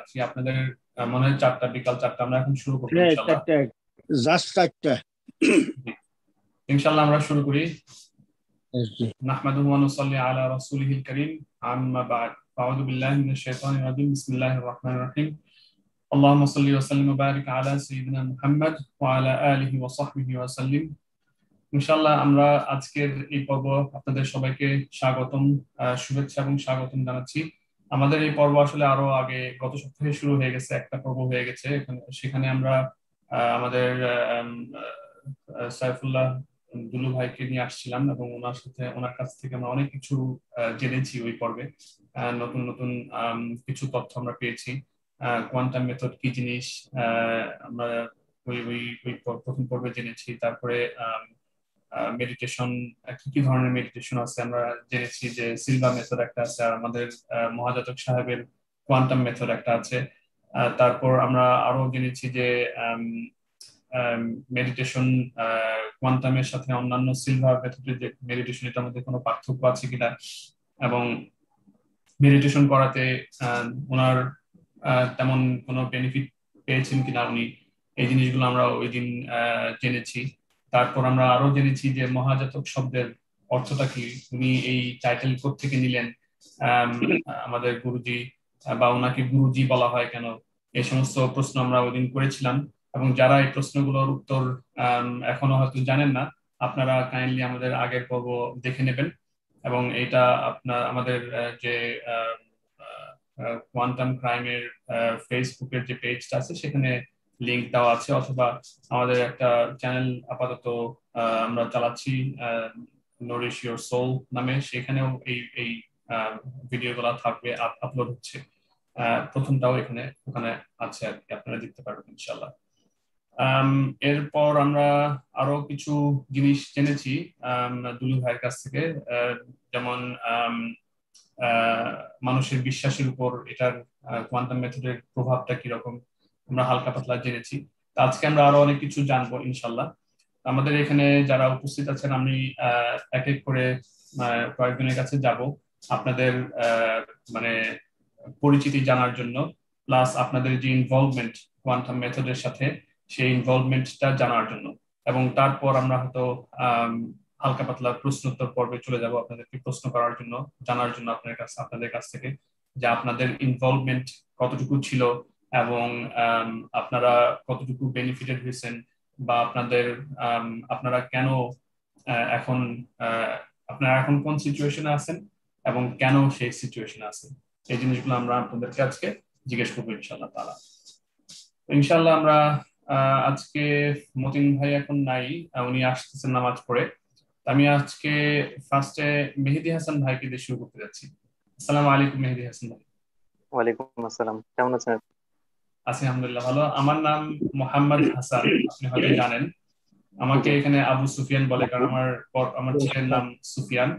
আছি আপনাদের। মনে হয় 4টা, বিকাল 4টা, আমরা এখন শুরু করবো হ্যাঁ, ইনশাল্লাহ। চারটা, জাস্ট চারটা। জি, ইনশাল্লাহ আমরা শুরু করি। জি। নাহমাদুহু ওয়া নুসাল্লি আলা রাসূলিহিল কারীম, আম্মা বা'দ। আউযু বিল্লাহি মিনাশ শাইতানির রাজীম। বিসমিল্লাহির রাহমানির রাহিম। আল্লাহুম্মা সাল্লি ওয়া সাল্লিম ওয়া বারিক আলা সাইয়্যিদিনা মুহাম্মদ ওয়া আলা আলিহি ওয়া সাহবিহি ওয়া সাল্লিম। ইনশাআল্লাহ আমরা আজকের এই পর্ব আপনাদের সবাইকে স্বাগতম, শুভেচ্ছা এবং স্বাগতম জানাচ্ছি। আমাদের এই পর্ব আসলে আরো আগে গত সপ্তাহে শুরু হয়ে গেছে, একটা পর্ব হয়ে গেছে সেখানে আমরা আমাদের সাইফুল্লাহ দুলু ভাইকে নিয়ে আসছিলাম এবং ওনার কাছ থেকে আমরা অনেক কিছু জেনেছি ওই পর্বে। নতুন নতুন কিছু তথ্য আমরা পেয়েছি। কোয়ান্টাম মেথড কি জিনিস আমরা ওই ওই ওই প্রথম পর্বে জেনেছি। তারপরে মেডিটেশন, কি কি ধরনের মেডিটেশন আছে আমরা জেনেছি, যে সিলভা মেথড একটা আছে, আর আমাদের মহাজাতক সাহেবের কোয়ান্টাম মেথড একটা আছে। তারপর আমরা আরো জেনেছি যে মেডিটেশন কোয়ান্টামের সাথে অন্যান্য সিলভা মেথডের যে মেডিটেশন, এটার মধ্যে কোনো পার্থক্য আছে কিনা, এবং মেডিটেশন করাতে ওনার তেমন কোনো বেনিফিট পেয়েছেন কিনা উনি, এই জিনিসগুলো আমরা ওই দিন জেনেছি। তারপর আমরা আরো জেনেছি যে মহাজাতক শব্দের অর্থটা কি, উনি এই টাইটেল কোথা থেকে নিলেন, আম, আমাদের গুরুজি, বা ওনাকে গুরুজি বলা হয় কেন, এই সমস্ত প্রশ্ন আমরা ওই দিন করেছিলাম। এবং যারা এই প্রশ্নগুলোর উত্তর এখনো হয়তো জানেন না, আপনারা কাইন্ডলি আমাদের আগের পর্ব দেখে নেবেন। এবং এটা আপনার আমাদের যে কোয়ান্টাম ক্রাইমের ফেসবুকের যে পেজটা আছে সেখানে লিংক দেওয়া আছে, অথবা আমাদের একটা চ্যানেল আপাতত আমরা চালাচ্ছি, নরিশ ইওর সোল নামে, সেখানেও এই এই ভিডিওগুলো থাকবে, আপলোড হচ্ছে। প্রথমটাও ওখানে আছে আর কি, আপনারা দেখতে পারবেন ইনশাল্লাহ। এরপর আমরা আরো কিছু জিনিস জেনেছি দুলু ভাইয়ের কাছ থেকে, যেমন আম, মানুষের বিশ্বাসের উপর এটার কোয়ান্টাম মেথডের প্রভাবটা কিরকম আমরা হালকা পাতলা জেনেছি। তো আজকে আমরা আরো অনেক কিছু জানবো ইনশাল্লাহ। আমাদের এখানে যারা উপস্থিত আছেন, আমি এক এক করে কয়েকজনের কাছে যাব আপনাদের মানে পরিচিতি জানার জন্য, প্লাস আপনাদের যে ইনভলভমেন্ট কোয়ান্টাম মেথডের সাথে, সেই ইনভলভমেন্টটা জানার জন্য। এবং তারপর আমরা হয়তো আম, হালকা পাতলা প্রশ্নোত্তর পর্বে চলে যাব আপনাদেরকে প্রশ্ন করার জন্য, জানার জন্য আপনাদের কাছ থেকে যে আপনাদের ইনভলভমেন্ট কতটুকু ছিল, এবং আম, আপনারা কতটুকু বেনিফিটেড হয়েছেন, বা আপনারা কেন এখন আহ, আপনারা এখন কোন সিচুয়েশনে আছেন এবং কেন সেই সিচুয়েশনে আছেন, এই জিনিসগুলো আমরা আপনাদেরকে আজকে জিজ্ঞেস করবো ইনশাল্লাহ তাআলা। তো ইনশাল্লাহ আমরা আজকে, মতিন ভাই এখন নাই, উনি আসতেছেন নামাজ পড়ে। তো আমি আজকে ফার্স্টে মেহেদী হাসান ভাইকে দিয়ে শুরু করতে যাচ্ছি। আসসালামু আলাইকুম মেহেদী হাসান ভাই। ওয়ালাইকুম আসসালাম, কেমন আছেন? আছি আলহামদুলিল্লাহ, ভালো। আমার নাম মোহাম্মদ হাসান, আপনি হয়তো জানেন। আমাকে জি। এখানে আবু সুফিয়ান বলে, কারণ আমার ছেলের নাম সুফিয়ান।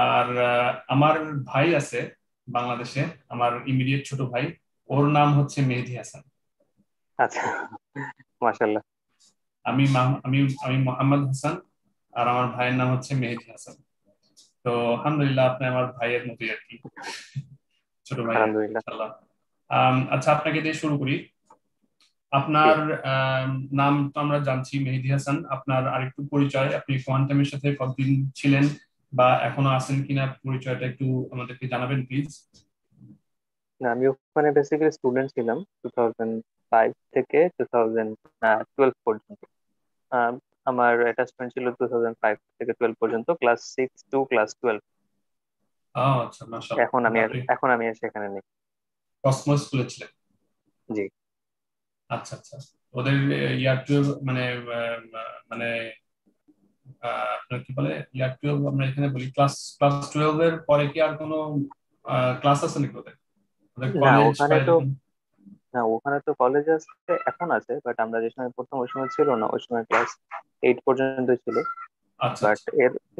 আর আমার ভাই আছে বাংলাদেশে, আমার ইমিডিয়েট ছোট ভাই, ওর নাম হচ্ছে মেহেদী হাসান। আচ্ছা, মাশাল্লাহ। আমি আমি মোহাম্মদ হাসান, আর আমার ভাইয়ের নাম হচ্ছে মেহেদী হাসান। তো আলহামদুলিল্লাহ, আপনি আমার ভাইয়ের মতোই আর কি, ছোট ভাই আর কি, আলহামদুলিল্লাহ। ইনশাআল্লাহ। আচ্ছা, আপনাকে দিয়ে শুরু করি। জি। আপনার নাম তো আমরা জানছি মেহেদী হাসান, আপনার আরেকটু পরিচয়, আপনি কোয়ান্টামের সাথে কতদিন ছিলেন বা এখনো আছেন কিনা, পরিচয়টা একটু আমাদেরকে জানাবেন প্লিজ। না, আমি ওখানে বেসিক্যালি স্টুডেন্ট ছিলাম 2005 থেকে 2012 পর্যন্ত। আহ, আমার অ্যাটাচমেন্ট ছিল 2005 থেকে 12 পর্যন্ত, ক্লাস 6 টু ক্লাস 12। আচ্ছা, মাশাআল্লাহ, এখন আমি তাহলে আর আপনি এখন আমি আর সেখানে নেই। কসমোস স্কুলে ছিলেন। জি। আচ্ছা আচ্ছা। ওদের ইয়ার টুয়েলভ মানে মানে আপনার কি বলে, ইয়ার টুয়েলভ আমরা এখানে বলি, ক্লাস ক্লাস 12 এর পরে কি আর কোনো ক্লাস আছে নাকি ওদের, ওদের না কলেজ ওখানে বা তো এরকম? না ওখানে তো কলেজ আছে, এখন আছে, বাট আমরা যে সময় পড়তাম ওই সময় ছিল না, ওই সময় ক্লাস 8 পর্যন্ত ছিল। আচ্ছা বাট আচ্ছা।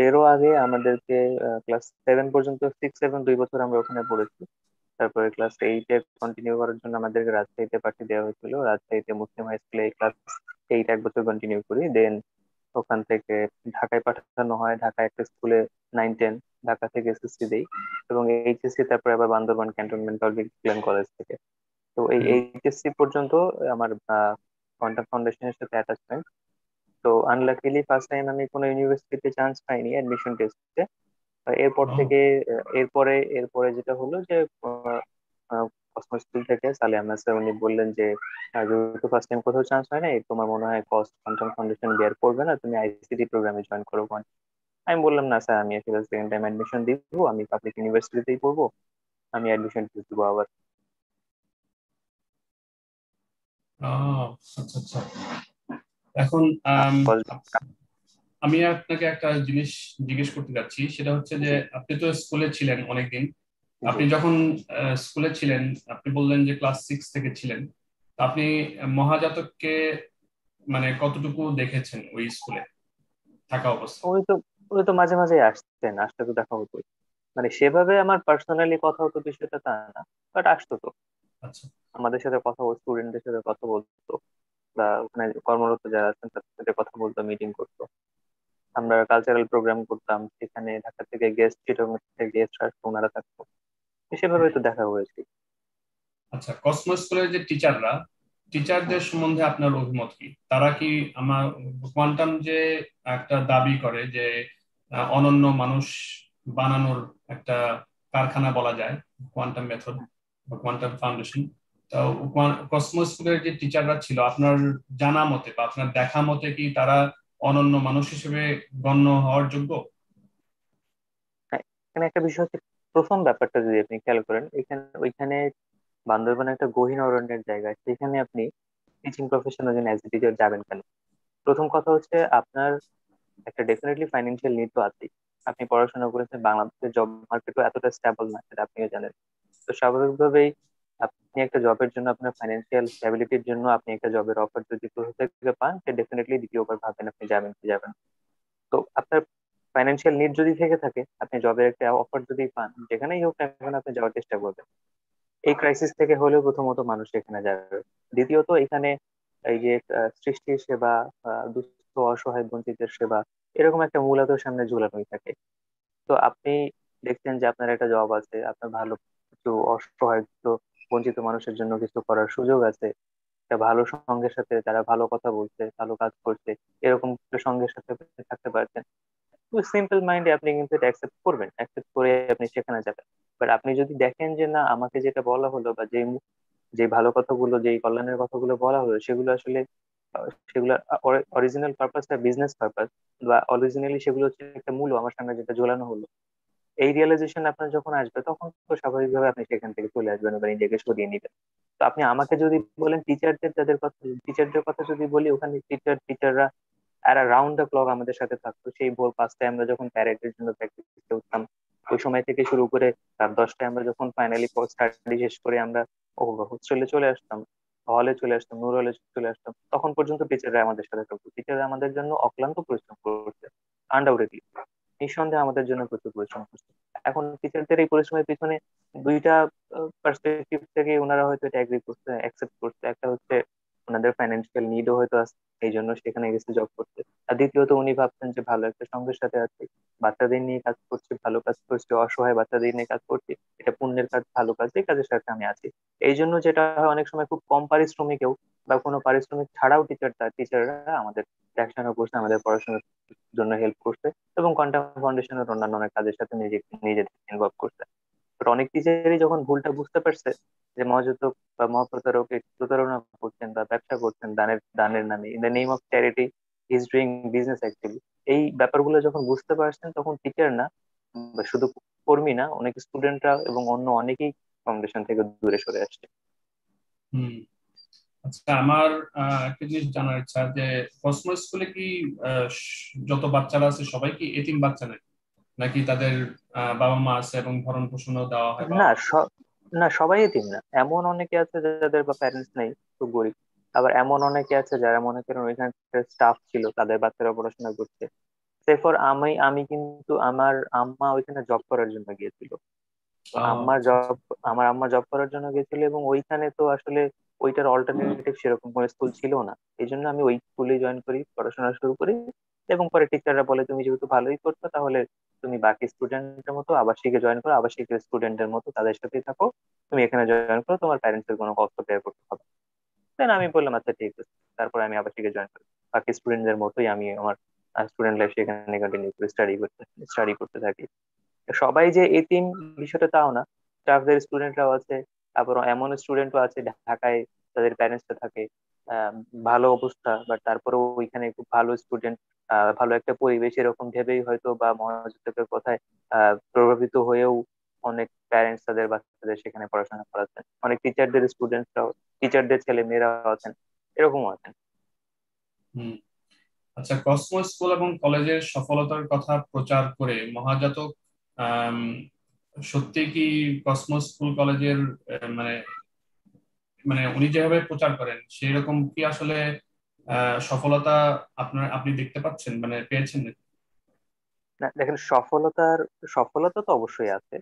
এরও আগে আমাদেরকে ক্লাস 7 পর্যন্ত, 6 7 2 বছর আমরা ওখানে পড়েছি। তারপরে ক্লাস 8-এ কন্টিনিউ করার জন্য আমাদেরকে রাজশাহীতে পাঠিয়ে দেওয়া হয়েছিল। রাজশাহীতে মুসলিম হাই স্কুলে ক্লাস 8 1 বছর কন্টিনিউ করি। দেন ওখান থেকে ঢাকায় পাঠানো হয়, ঢাকা একটা স্কুলে 9 10, ঢাকা থেকে এসএসসি দেই। এবং এইচএসসি তারপরে আবার Bandarban cantonment public school college থেকে। তো তো এই হুম। এইচএসসি পর্যন্ত আমার কোয়ান্টাম ফাউন্ডেশনের সাথে অ্যাটাচমেন্ট। তো আনলাকিলি ফার্স্ট টাইম আমি কোনো ইউনিভার্সিটিতে চান্স পাইনি অ্যাডমিশন টেস্টে। এরপর ও, থেকে এরপরে যেটা হলো যে কসমো স্কুল থেকে সালেহ আহমেদ স্যার উনি বললেন যে যেহেতু ফার্স্ট টাইম কোথাও চান্স হয় না, তোমার মনে হয় কস্ট কোয়ান্টাম ফাউন্ডেশন বের করবে না, তুমি আইসিটি প্রোগ্রামে জয়েন করো। আমি বললাম না স্যার, আমি আসলে সেকেন্ড টাইম অ্যাডমিশন দিব, আমি পাবলিক ইউনিভার্সিটিতেই পড়বো, আমি অ্যাডমিশন দিব আবার। আচ্ছা আচ্ছা। এখন কস্ট। আমি আপনাকে একটা জিনিস জিজ্ঞেস করতে যাচ্ছি, সেটা হচ্ছে যে জি। আপনি তো স্কুলে ছিলেন অনেকদিন। জি। আপনি যখন স্কুলে ছিলেন, আপনি বললেন যে ক্লাস 6 থেকে ছিলেন। তো আপনি মহাজাতককে মানে কতটুকু দেখেছেন ওই স্কুলে থাকা অবস্থায়? ওই তো ওই তো মাঝে মাঝে আসতেন, আসতে তো দেখা হতো। মানে সেভাবে আমার পার্সোনালি কথা হতো বিষয়টা তা না, বাট আসতো তো, আচ্ছা আমাদের সাথে কথা বলতো, স্টুডেন্টদের সাথে কথা বলতো, বা ওখানে কর্মরত যারা আছেন তাদের সাথে কথা বলতো, মিটিং করতো। আমরা কালচারাল প্রোগ্রাম করতাম, সেখানে ঢাকা থেকে গেস্ট, চিটাগং থেকে গেস্ট আসতো, ওনারা থাকতো। সেভাবে তো দেখা হয়েছে। আচ্ছা। কসমো স্কুলের যে টিচাররা, টিচারদের সম্বন্ধে আপনার অভিমত কি? তারা কি আমার কোয়ান্টাম যে একটা দাবি করে যে অনন্য মানুষ বানানোর একটা কারখানা বলা যায় কোয়ান্টাম মেথড বা কোয়ান্টাম ফাউন্ডেশন, তো কসমো স্কুলের যে টিচাররা ছিল আপনার জানা মতে বা আপনার দেখা মতে কি তারা অনন্য মানুষ হিসেবে গণ্য হওয়ার যোগ্য? হ্যাঁ, এখানে একটা বিষয় হচ্ছে, প্রথম ব্যাপারটা যদি আপনি খেয়াল করেন, ওইখানে বান্দরবান একটা গহীন অরণ্যের জায়গা, সেখানে আপনি টিচিং প্রফেশনের জন্য অ্যাজ এ টিচার যাবেন কেন? প্রথম কথা হচ্ছে, আপনার একটা ডেফিনেটলি ফাইন্যান্সিয়াল নিড তো আছেই। আপনি পড়াশোনা করেছেন, বাংলাদেশের জব মার্কেটও এতটা স্টেবল না, সেটা আপনিও জানেন। তো স্বাভাবিকভাবেই আপনি একটা জবের জন্য, আপনার ফাইন্যান্সিয়াল স্ট্যাবিলিটির জন্য আপনি একটা জবের অফার যদি কোথা থেকে পান, সে ডেফিনেটলি দ্বিতীয়বার ভাবেন আপনি যাবেন কি যাবেন না। তো আপনার ফাইন্যান্সিয়াল নিড যদি থেকে থাকে, আপনি জবের একটা অফার যদি পান, যেখানেই হোক না কেন আপনি যাওয়ার চেষ্টা করবেন। এই ক্রাইসিস থেকে হলেও প্রথমত মানুষ এখানে যাবে। দ্বিতীয়ত এখানে এই যে সৃষ্টির সেবা, দুস্থ অসহায় বঞ্চিতের সেবা, এরকম একটা মূলত সামনে ঝুলানোই থাকে। তো আপনি দেখছেন যে আপনার একটা জব আছে, আপনার ভালো কিছু অসহায় তো বঞ্চিত মানুষের জন্য কিছু করার সুযোগ আছে, একটা ভালো সঙ্গের সাথে যারা ভালো কথা বলছে, ভালো কাজ করছে, এরকম একটা সঙ্গের সাথে আপনি থাকতে পারছেন। সিম্পল মাইন্ডে আপনি কিন্তু এটা অ্যাকসেপ্ট করবেন, অ্যাকসেপ্ট করে আপনি সেখানে যাবেন। বাট আপনি যদি দেখেন যে না, আমাকে যেটা বলা হলো বা যে ভালো কথাগুলো, যে কল্যাণের কথাগুলো বলা হলো, সেগুলো আসলে সেগুলো অরিজিনাল পারপাসটা বিজনেস পারপাস, বা অরিজিনালি সেগুলো হচ্ছে একটা মূল্য আমার সামনে যেটা ঝোলানো হলো, এই রিয়েলাইজেশন আপনার যখন আসবে, তখন তো স্বাভাবিকভাবে আপনি সেখান থেকে চলে আসবেন বা নিজেকে সরিয়ে নিবেন। তো আপনি আমাকে যদি বলেন টিচারদের, যাদের কথা, টিচারদের কথা যদি বলি, ওখানে টিচাররা আর রাউন্ড দ্য ক্লক আমাদের সাথে থাকতো। সেই ভোর 5টায় আমরা যখন প্যারেডের জন্য প্র্যাকটিসে উঠতাম, ওই সময় থেকে শুরু করে রাত 10টায় আমরা যখন ফাইনালি স্টাডি শেষ করে আমরা হোস্টেলে চলে আসতাম, হলে চলে আসতাম, নূর হলে চলে আসতাম, তখন পর্যন্ত টিচাররা আমাদের সাথে থাকতো। টিচাররা আমাদের জন্য অক্লান্ত পরিশ্রম করছে, আনডাউটেডলি, নিঃসন্দেহে আমাদের জন্য প্রচুর পরিশ্রম করছে। এখন টিচারদের এই পরিশ্রমের পিছনে দুইটা পার্সপেক্টিভ থেকে ওনারা হয়তো এটা এগ্রি করছে, অ্যাকসেপ্ট করছে। একটা হচ্ছে ওনাদের ফাইন্যান্সিয়াল নিডও হয়তো আছে, এই জন্য সেখানে গেছে জব করতে। আর দ্বিতীয়ত উনি ভাবছেন যে ভালো একটা সঙ্গের সাথে আছে, বাচ্চাদের নিয়ে কাজ করছে, ভালো কাজ করছে, অসহায় বাচ্চাদের নিয়ে কাজ করছে, এটা পুণ্যের কাজ, ভালো কাজ, এই কাজের সাথে আমি আছি। এই জন্য যেটা হয়, অনেক সময় খুব কম পারিশ্রমিকেও বা কোনো পারিশ্রমিক ছাড়াও টিচাররা আমাদের দেখাশোনা করছে, আমাদের পড়াশোনার জন্য হেল্প করছে, এবং কোয়ান্টাম ফাউন্ডেশনের অন্যান্য অনেক কাজের সাথে নিজেদের ইনভলভ করছে। বাট অনেক টিচারই যখন ভুলটা বুঝতে পারছে, যে মহাজাতক বা মহাপ্রতারক এই প্রতারণা করছেন বা ব্যবসা করছেন দানের দানের নামে, in the name of charity is doing business actually, এই ব্যাপারগুলো যখন বুঝতে পারছেন, তখন টিচার না বা শুধু কর্মী না, অনেক স্টুডেন্টরা এবং অন্য অনেকেই ফাউন্ডেশন থেকে দূরে সরে আসছে। হুম। আচ্ছা, আমার একটা জিনিস জানার ইচ্ছা যে কসমো স্কুলে কি যত বাচ্চারা আছে সবাই কি এতিম বাচ্চা নাকি, নাকি তাদের বাবা মা আছে এবং ভরণ পোষণও দেওয়া হয় না, বাবা মা? না, সবাই এতিম না। এমন অনেকে আছে যাদের বা প্যারেন্টস নেই, খুব গরিব। আবার এমন অনেকে আছে যারা মনে করেন ওইখানে স্টাফ ছিল, তাদের বাচ্চারা পড়াশোনা করছে। সেফর আমি কিন্তু আমার আম্মা ওইখানে জব করার জন্য গিয়েছিল। তো আচ্ছা আচ্ছা। আমার আম্মা জব করার জন্য গেছিল, এবং ওইখানে তো আসলে ওইটার অল্টারনেটিভ সেরকম কোনো স্কুল ছিল না। এই জন্য আমি ওই স্কুলে জয়েন করি, পড়াশোনা শুরু করি। এবং পরে টিচাররা বলে তুমি যেহেতু ভালোই করছো তাহলে তুমি বাকি স্টুডেন্টের মতো আবাসিকে জয়েন করো, আবাসিকের স্টুডেন্টের মতো তাদের সাথেই থাকো, তুমি এখানে জয়েন করো, তোমার প্যারেন্টস এর কোনো কষ্ট বের করতে হবে। দেন আমি বললাম আচ্ছা ঠিক আছে। তারপর আমি আবাসিকে জয়েন করি, বাকি স্টুডেন্টদের মতোই আমি আমার স্টুডেন্ট লাইফ সেখানে কন্টিনিউ করে স্টাডি করতে থাকি। সবাই যে এতিম বিষয়টা তাও না, স্টাফদের স্টুডেন্টরাও আছে, তারপর এমন স্টুডেন্টও আছে ঢাকায় তাদের প্যারেন্টসরা থাকে, আহ, ভালো অবস্থা, বাট তারপরেও ওইখানে খুব ভালো স্টুডেন্ট, ভালো একটা পরিবেশ এরকম ভেবেই হয়তো বা মহাজুতের কথায় প্রভাবিত হয়েও অনেক প্যারেন্টস তাদের বাচ্চাদের সেখানে পড়াশোনা করাচ্ছেন, অনেক টিচারদের স্টুডেন্টরাও, টিচারদের ছেলে মেয়েরাও আছেন, এরকমও আছেন। হুম। আচ্ছা, কসমো স্কুল এবং কলেজের সফলতার কথা প্রচার করে মহাজাতক আম, সত্যি কি কসমো স্কুল কলেজের মানে মানে উনি যেভাবে প্রচার করেন সেই রকম কি আসলে সফলতা আপনি দেখতে পাচ্ছেন, মানে পেয়েছেন নাকি? না দেখেন, সফলতা তো অবশ্যই আছে,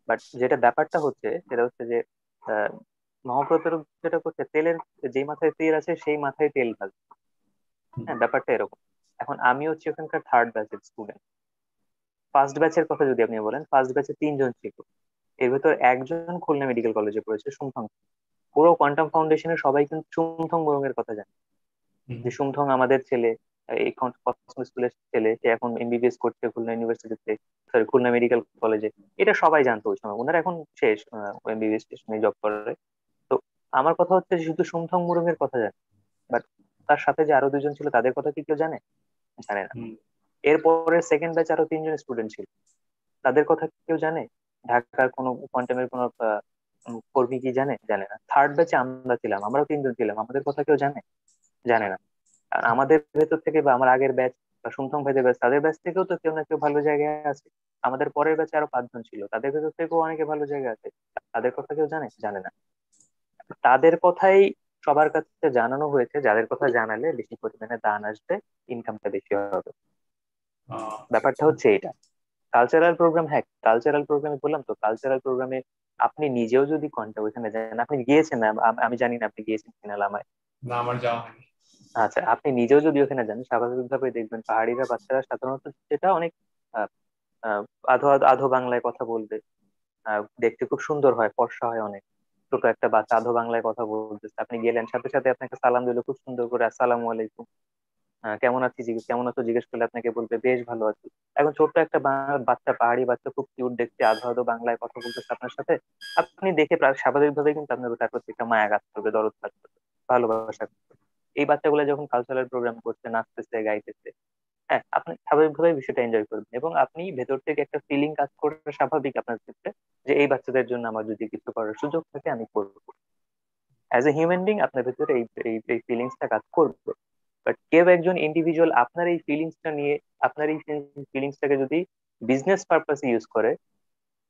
বাট যেটা ব্যাপারটা হচ্ছে সেটা হচ্ছে যে আহ, মহাপ্রতারক যেটা করছে, তেলের যেই মাথায় তেল আছে সেই মাথায় তেল ঢালছে। হুম, হ্যাঁ, ব্যাপারটা এরকম। এখন আমি হচ্ছে ওখানকার থার্ড ব্যাচের স্টুডেন্ট। ফার্স্ট ব্যাচের কথা যদি আপনি বলেন, ফার্স্ট ব্যাচে তিনজন ছিল, এর ভেতর একজন খুলনা মেডিকেল কলেজে পড়েছে, সুমথং। পুরো কোয়ান্টাম ফাউন্ডেশনের সবাই কিন্তু সুমথং বরং এর কথা জানে, হুম, যে সুমথং আমাদের ছেলে, এই কসমো স্কুলের ছেলে, সে এখন এমবিবিএস করছে খুলনা ইউনিভার্সিটিতে, সরি খুলনা মেডিকেল কলেজে। এটা সবাই জানতো ওই সময়, ওনারা এখন শেষ, এমবিবিএস স্টেশনে জব করে। তো আমার কথা হচ্ছে যে শুধু সুমথং মুরুং এর কথা জানে, বাট তার সাথে যে আরো দুজন ছিল তাদের কথা কি কেউ জানে? জানে না। হুম, এরপরে সেকেন্ড ব্যাচ আরো তিনজন স্টুডেন্ট ছিল, তাদের কথা কেউ জানে? ঢাকার কোনো কোয়ান্টামের কোনো কর্মী কি জানে? জানে না। থার্ড ব্যাচে আমরা ছিলাম, আমরাও তিনজন ছিলাম, আমাদের কথা কেউ জানে? জানে না। আর আমাদের ভেতর থেকে বা আমার আগের ব্যাচ বা সুমথং ভাইদের ব্যাচ, তাদের ব্যাচ থেকেও তো কেউ না কেউ ভালো জায়গায় আছে। আমাদের পরের ব্যাচে আরো পাঁচজন ছিল, তাদের ভেতর থেকেও অনেকে ভালো জায়গায় আছে। তাদের কথা কেউ জানে? জানে না। তাদের কথাই সবার কাছে জানানো হয়েছে, যাদের কথা জানালে বেশি পরিমাণে দান আসবে, ইনকামটা বেশি হবে। আচ্ছা, ব্যাপারটা আচ্ছা। হচ্ছে এটা। কালচারাল প্রোগ্রাম, হ্যাঁ কালচারাল প্রোগ্রামে বললাম তো, কালচারাল প্রোগ্রামে আপনি নিজেও যদি কন্টা ওইখানে যান, আপনি গিয়েছেন না, আমি জানি না আপনি গিয়েছেন কিনা লামায়। না, আমার যাওয়া হয়নি। আচ্ছা, আপনি নিজেও যদি ওখানে যান, স্বাভাবিকভাবে দেখবেন পাহাড়িরা বাচ্চারা সাধারণত যেটা অনেক আহ, আহ, আধো আধো আধো বাংলায় কথা বলবে, দেখতে খুব সুন্দর হয়, ফর্সা হয় অনেক। ছোট একটা বাচ্চা আধো বাংলায় কথা বলতেছে, আপনি গেলেন, সাথে সাথে আপনাকে সালাম দিল খুব সুন্দর করে, আসসালামু আলাইকুম, কেমন আছো জিজ্ঞেস করলে আপনাকে বলবে বেশ ভালো আছি। এখন ছোট্ট একটা বাচ্চা, পাহাড়ি বাচ্চা, খুব কিউট দেখতে, আধো আধো বাংলায় কথা বলতেছে আপনার সাথে, আপনি দেখে প্রায় স্বাভাবিকভাবেই কিন্তু আপনার তার প্রতি একটা মায়া কাজ করবে, দরদ কাজ করবে, ভালোবাসা কাজ করবে। এই বাচ্চাগুলো যখন কালচারাল প্রোগ্রাম করছে, নাচতেছে, গাইতেছে, হ্যাঁ, আপনি স্বাভাবিকভাবে বিষয়টা এনজয় করবেন, এবং আপনি ভেতর থেকে একটা ফিলিং কাজ করবে স্বাভাবিক আপনার ক্ষেত্রে, যে এই বাচ্চাদের জন্য আমার যদি কিছু করার সুযোগ থাকে আমি করবো। অ্যাজ এ হিউম্যান বিং আপনার ভেতরে এই ফিলিংসটা কাজ করবে। বাট কেউ একজন ইন্ডিভিজুয়াল আপনার এই ফিলিংসটা নিয়ে, আপনার এই ফিলিংসটাকে যদি বিজনেস পারপাসে ইউজ করে,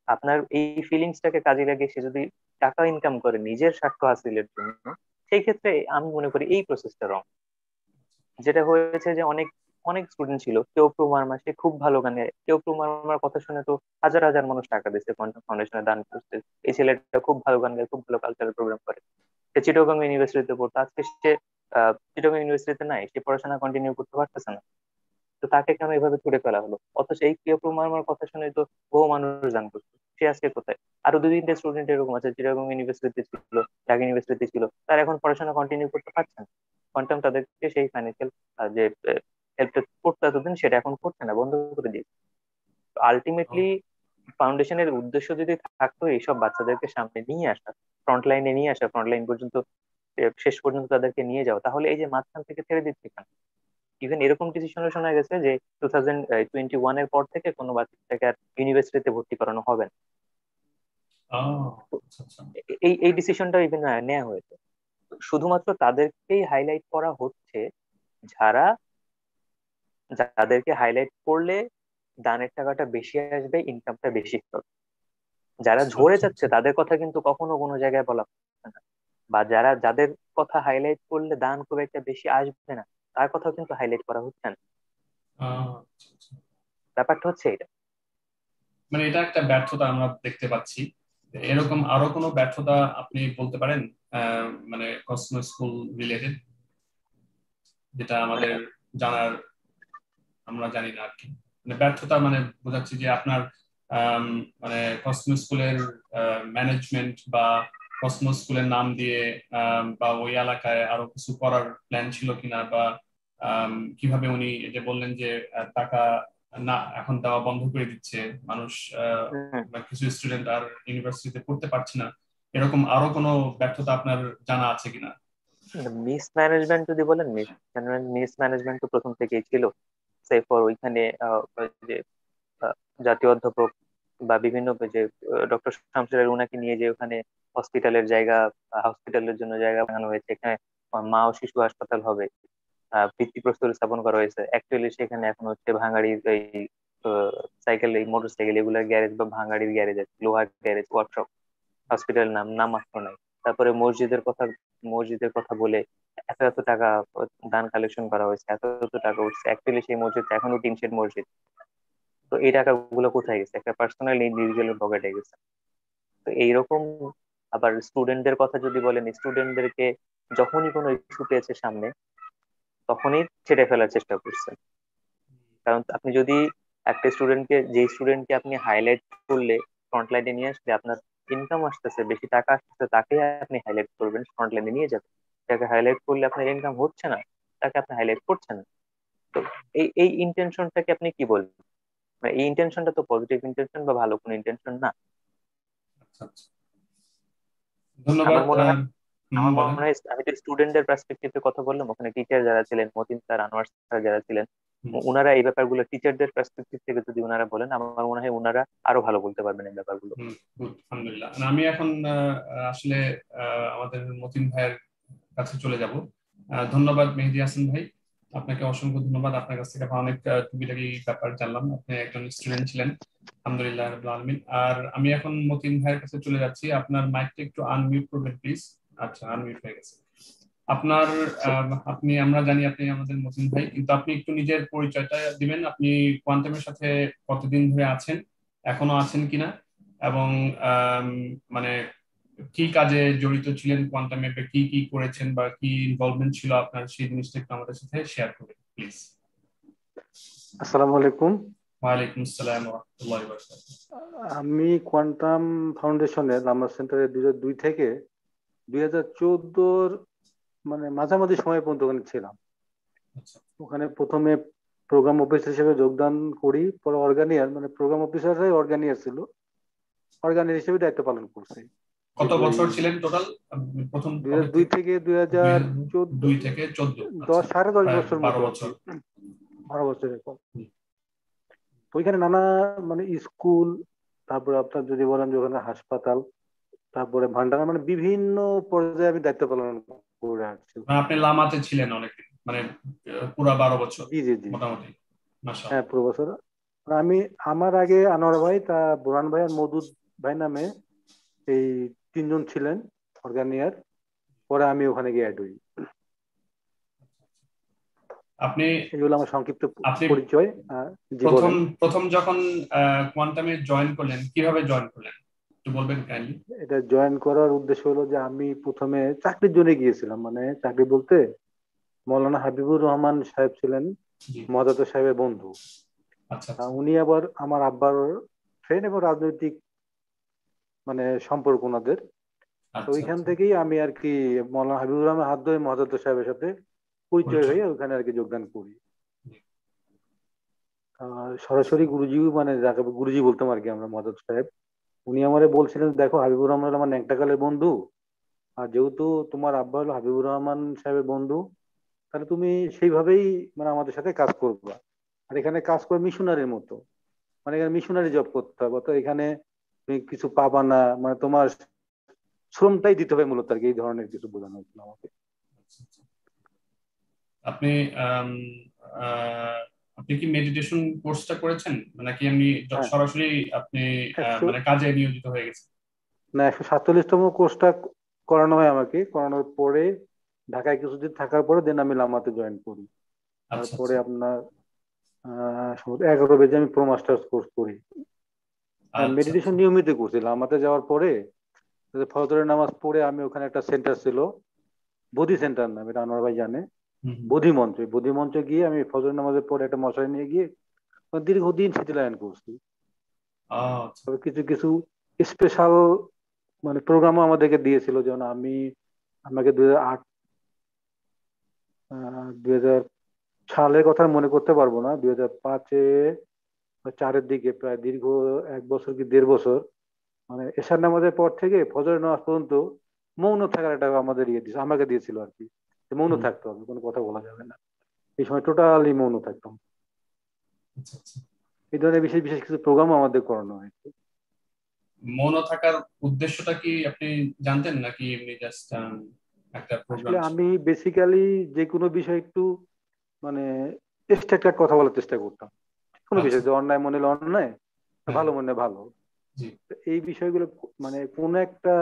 আপনার এই ফিলিংসটাকে কাজে লাগিয়ে সে যদি টাকা ইনকাম করে নিজের স্বার্থ হাসিলের জন্য, সেই ক্ষেত্রে আমি মনে করি এই প্রসেসটা রং। যেটা হয়েছে যে অনেক অনেক স্টুডেন্ট ছিল, কেউ প্রো মার্মা, সে খুব ভালো গানে, কেউ প্রো মার্মার কথা শুনে তো হাজার হাজার মানুষ টাকা দিচ্ছে, কোয়ান্টাম ফাউন্ডেশনে দান করছে। এই ছেলেটা খুব ভালো গান গায়, খুব ভালো কালচারাল প্রোগ্রাম করে, সে চিটাগং ইউনিভার্সিটিতে পড়তো, আজকে সে চিটাগং ইউনিভার্সিটিতে নাই, সে পড়াশোনা কন্টিনিউ করতে পারতেছে না। তো তাকে কেন এভাবে ছুড়ে ফেলা হলো? অথচ এই কেউ প্রো মার্মার কথা শুনে তো বহু মানুষ দান করছে, সে আজকে কোথায়? আরো দুই তিনটে স্টুডেন্ট এরকম আছে, চিটাগং ইউনিভার্সিটিতে ছিল, ঢাকা ইউনিভার্সিটিতে ছিল, তারা এখন পড়াশোনা কন্টিনিউ করতে পারছে না। কোয়ান্টাম তাদেরকে সেই ফাইন্যান্সিয়াল যে হেল্পটা করতে এতদিন, সেটা এখন করছে না, বন্ধ করে দিয়েছে। আলটিমেটলি ফাউন্ডেশনের উদ্দেশ্য যদি থাকতো এইসব বাচ্চাদেরকে সামনে নিয়ে আসা, ফ্রন্ট লাইনে নিয়ে আসা, ফ্রন্ট লাইন পর্যন্ত শেষ পর্যন্ত তাদেরকে নিয়ে যাওয়া, তাহলে এই যে মাঝখান থেকে ছেড়ে দিচ্ছে কেন? ইভেন এরকম ডিসিশনও শোনা গেছে যে 2021 এর পর থেকে কোনো বাচ্চাকে আর ইউনিভার্সিটিতে ভর্তি করানো হবে না। তো আচ্ছা, আচ্ছা। এই ডিসিশনটা ইভেন নেওয়া হয়েছে। শুধুমাত্র তাদেরকেই হাইলাইট করা হচ্ছে, যারা, যাদেরকে হাইলাইট করলে দানের টাকাটা বেশি আসবে, ইনকামটা বেশি হবে। যারা ঝরে আচ্ছা, যাচ্ছে আচ্ছা। তাদের কথা কিন্তু কখনো কোনো জায়গায় বলা হচ্ছে না, বা যাদের কথা হাইলাইট করলে দান খুব একটা বেশি আসবে না, তার কথা কিন্তু হাইলাইট করা হচ্ছে না। আচ্ছা, আচ্ছা। ব্যাপারটা হচ্ছে এটা। মানে এটা একটা ব্যর্থতা আমরা দেখতে পাচ্ছি। এরকম আরো কোনো ব্যর্থতা আপনি বলতে পারেন, মানে কসমো স্কুল রিলেটেড, যেটা মানে আমাদের জানার আমরা জানি না আর কি। মানে ব্যর্থতা মানে বোঝাচ্ছি যে আপনার মানে কসমোস স্কুলের ম্যানেজমেন্ট বা কসমোস স্কুলের নাম দিয়ে বা ওই এলাকায় আরো কিছু করার প্ল্যান ছিল কিনা, বা কিভাবে উনি যে বললেন যে টাকা না এখন দেওয়া বন্ধ করে দিচ্ছে মানুষ, বা কিছু স্টুডেন্ট আর ইউনিভার্সিটিতে পড়তে পারছে না, এরকম আরো কোনো ব্যর্থতা আপনার জানা আছে কিনা? মিস ম্যানেজমেন্ট যদি বলেন, মিস ম্যানেজমেন্ট তো প্রথম থেকেই ছিল। সেই ফর ওইখানে ওই যে আহ, জাতীয় অধ্যাপক বা বিভিন্ন যে ডক্টর শামসুরের উনাকে নিয়ে যে ওখানে হসপিটালের জায়গা, হসপিটালের জন্য জায়গা বানানো হয়েছে, এখানে মা ও শিশু হাসপাতাল হবে, ভিত্তিপ্রস্তর স্থাপন করা হয়েছে। অ্যাকচুয়ালি সেখানে এখন হচ্ছে ভাঙাড়ির এই সাইকেল, এই মোটর সাইকেল এগুলোর গ্যারেজ বা ভাঙাড়ির গ্যারেজ আছে, লোহার গ্যারেজ ওয়ার্কশপ। হসপিটাল নাম মাত্র নাই। তারপরে মসজিদের কথা বলে এত এত টাকা দান কালেকশন করা হয়েছে, এত এত টাকা উঠছে। অ্যাকচুয়ালি সেই মসজিদ এখনো টিন শেড মসজিদ। তো এই টাকাগুলো কোথায় গেছে? একটা পার্সোনাল ইন্ডিভিজুয়ালের পকেটে গেছে। তো এইরকম। আবার স্টুডেন্টদের কথা যদি বলেন, স্টুডেন্টদেরকে যখনই কোনো ইস্যু পেয়েছে সামনে, তখনই ছেড়ে ফেলার চেষ্টা করছে। কারণ আপনি যদি একটা যে স্টুডেন্টকে আপনি হাইলাইট করলে, ফ্রন্ট লাইনে নিয়ে আসলে, আপনার ইনকাম আসতেছে, বেশি টাকা আসতেছে, তাকে আপনি হাইলাইট করবেন, ফ্রন্ট লাইনে নিয়ে যাবেন। যাকে হাইলাইট করলে আপনার ইনকাম হচ্ছে না, তাকে আপনি হাইলাইট করছেন না। তো এই ইন্টেনশনটাকে আপনি কি বলবেন? মানে এই ইন্টেনশনটা তো পজিটিভ ইন্টেনশন বা ভালো কোনো ইন্টেনশন না। আচ্ছা আচ্ছা, ধন্যবাদ। আমার মনে হয় আমার বলেন। মনে হয় আমি তো স্টুডেন্টদের পার্সপেক্টিভে কথা বললাম, ওখানে টিচার যারা ছিলেন, মতিন স্যার, আনোয়ার স্যার যারা ছিলেন, হুম। ওনারা এই ব্যাপারগুলো টিচারদের পার্সপেক্টিভ থেকে যদি ওনারা বলেন, আমার মনে হয় ওনারা আরো ভালো বলতে পারবেন এই ব্যাপারগুলো। হুম, good, আলহামদুলিল্লাহ। আমি এখন আসলে আমাদের মতিন ভাইয়ের কাছে চলে যাব। ধন্যবাদ মেহেদী হাসান ভাই, আপনাকে অসংখ্য ধন্যবাদ। আপনার কাছ থেকে আমরা অনেক টুকিটাকি ব্যাপার জানলাম। আপনি একজন স্টুডেন্ট ছিলেন, আলহামদুলিল্লাহ রাব্বিল আলামিন। আর আমি এখন মতিন ভাইয়ের কাছে চলে যাচ্ছি। আপনার মাইকটা একটু আনমিউট করবেন প্লিজ। আচ্ছা, আনমিউট হয়ে গেছে আপনার। আমরা জানি আপনি আমাদের মতিন ভাই, কিন্তু আপনি একটু নিজের পরিচয়টা দিবেন। আপনি কোয়ান্টামের সাথে কতদিন ধরে আছেন, এখনো আছেন কিনা, এবং আম, মানে কি কাজে জড়িত ছিলেন কোয়ান্টামে, বা কি কি করেছেন বা কি ইনভলভমেন্ট ছিল আপনার, সেই জিনিসটা একটু আমাদের সাথে শেয়ার করবেন প্লিজ। আসসালামু আলাইকুম। ওয়ালাইকুম আসসালাম ওয়া রাহমাতুল্লাহি ওয়া বারাকাতুহু। আমি কোয়ান্টাম ফাউন্ডেশনের লামা সেন্টারে 2002 থেকে 2014 মানে মাঝামাঝি সময় পর্যন্ত ওখানে ছিলাম। আচ্ছা ওখানে প্রথমে প্রোগ্রাম অফিসার হিসেবে যোগদান করি, পরে অর্গানিয়ার, মানে প্রোগ্রাম অফিসাররাই অর্গানিয়ার ছিল, অর্গানিয়ার হিসেবে দায়িত্ব পালন করছি। কত বছর ছিলেন টোটাল প্রথম কবে 2002 থেকে 2014, 2002 থেকে 14? আচ্ছা, 10 প্রায় বছর 12 মতো আর কি, বছর। 12 বছর এরকম। তো ওইখানে নানা মানে স্কুল, তারপরে আপনার যদি বলেন যে ওখানে হাসপাতাল, তারপরে ভান্ডার, মানে বিভিন্ন পর্যায়ে আমি দায়িত্ব পালন করে আসছি মানে ওখানে। আপনি লামাতে ছিলেন অনেকদিন, মানে পুরা 12 বছর জি জি জি, মোটামুটি। হ্যাঁ মাশাআল্লাহ। পুরো বছর। আমি আমার আগে আনোয়ার ভাই, তা বুরহান ভাই আর মদুদ ভাই নামে এই তিনজন ছিলেন অর্গানিয়ার। পরে আমি ওখানে গিয়ে অ্যাড হই। আপনি এগুলো আমার সংক্ষিপ্ত আপনি পরিচয়। জি প্রথম বলেন। প্রথম যখন কোয়ান্টামে জয়েন করলেন, কিভাবে জয়েন করলেন একটু বলবেন কাইন্ডলি? এটা জয়েন করার উদ্দেশ্য হলো যে আমি প্রথমে চাকরির জন্য গিয়েছিলাম, মানে চাকরি বলতে মৌলানা হাবিবুর রহমান সাহেব ছিলেন জি। মহাদাতা সাহেবের বন্ধু। আচ্ছা আচ্ছা উনি আবার আমার আব্বার ফ্রেন্ড এবং রাজনৈতিক মানে সম্পর্ক ওনাদের। তো আচ্ছা ওইখান আচ্ছা, থেকেই আমি আর কি মৌলানা হাবিবুর রহমান হাত ধরে মহাদাতা সাহেবের সাথে পরিচয় পরিচয়। হয়ে ওখানে আর কি যোগদান করি। জি। সরাসরি গুরুজি, মানে যাকে গুরুজি বলতাম আর কি আমরা, মহাদাতা সাহেব, উনি আমারে বলছিলেন, দেখো হাবিবুর রহমান হলো আমার ন্যাংটাকালের বন্ধু, আর যেহেতু তোমার আব্বা হলো হাবিবুর রহমান সাহেবের বন্ধু, তাহলে তুমি সেইভাবেই মানে আমাদের সাথে কাজ করবা। আর এখানে কাজ করে মিশনারির মতো, মানে এখানে মিশনারি জব করতে হবে, তো এখানে তুমি কিছু পাবা না, মানে তোমার শ্রমটাই দিতে হবে মূলত আর কি, এই ধরনের কিছু বোঝানো হয়েছিল আমাকে। আচ্ছা, আচ্ছা। আপনি আম, আহ, আপনি কি মেডিটেশন কোর্সটা করেছেন নাকি এমনি হ্যাঁ, সরাসরি আপনি একশো মানে কাজে নিয়োজিত হয়ে গেছেন? না 147তম কোর্সটা করানো হয় আমাকে, করানোর পরে ঢাকায় কিছুদিন থাকার পরে দেন আমি লামাতে জয়েন করি। আচ্ছা তারপরে আচ্ছা আপনার সম্ভবত 11 বেজে আমি প্রো মাস্টার্স কোর্স করি। আচ্ছা মেডিটেশন আচ্ছা। নিয়মিত করছি লামাতে যাওয়ার পরে। ফজরের নামাজ পড়ে আমি ওখানে একটা সেন্টার ছিল, বোধি সেন্টার নাম, এটা আনোয়ার ভাই জানে। বোধিমঞ্চে গিয়ে আমি ফজর নামাজের পরে একটা মশারি নিয়ে গিয়ে দীর্ঘদিন স্মৃতি লায়ন করছি। আচ্ছা। তবে কিছু কিছু স্পেশাল মানে প্রোগ্রামও আমাদেরকে দিয়েছিল, যেমন আমাকে 2008 সালের কথা মনে করতে পারবো না, 2005-এ বা 4-এর দিকে প্রায় দীর্ঘ 1 বছর কি 1.5 বছর মানে এশার নামাজের পর থেকে ফজরের নামাজ পর্যন্ত মৌন থাকার একটা আমাদের আমাকে দিয়েছিল আর কি, যে মৌন হুম, থাকতে হবে, কোনো কথা বলা যাবে না। এই সময় টোটালি মৌন থাকতাম। আচ্ছা আচ্ছা। এই ধরনের বিশেষ বিশেষ কিছু প্রোগ্রাম আমাদের করানো হয়েছে। মৌন থাকার উদ্দেশ্যটা কি আপনি জানতেন নাকি এমনি জাস্ট একটা প্রোগ্রাম আসলে ছিল? আমি বেসিক্যালি যে কোনো বিষয় একটু মানে স্ট্রেট কথা বলার চেষ্টা করতাম। কোনো আচ্ছা। বিষয় যে অন্যায় মনে হলে অন্যায়, হ্যাঁ। ভালো মনে ভালো, জি। এই বিষয়গুলো মানে কোন একটা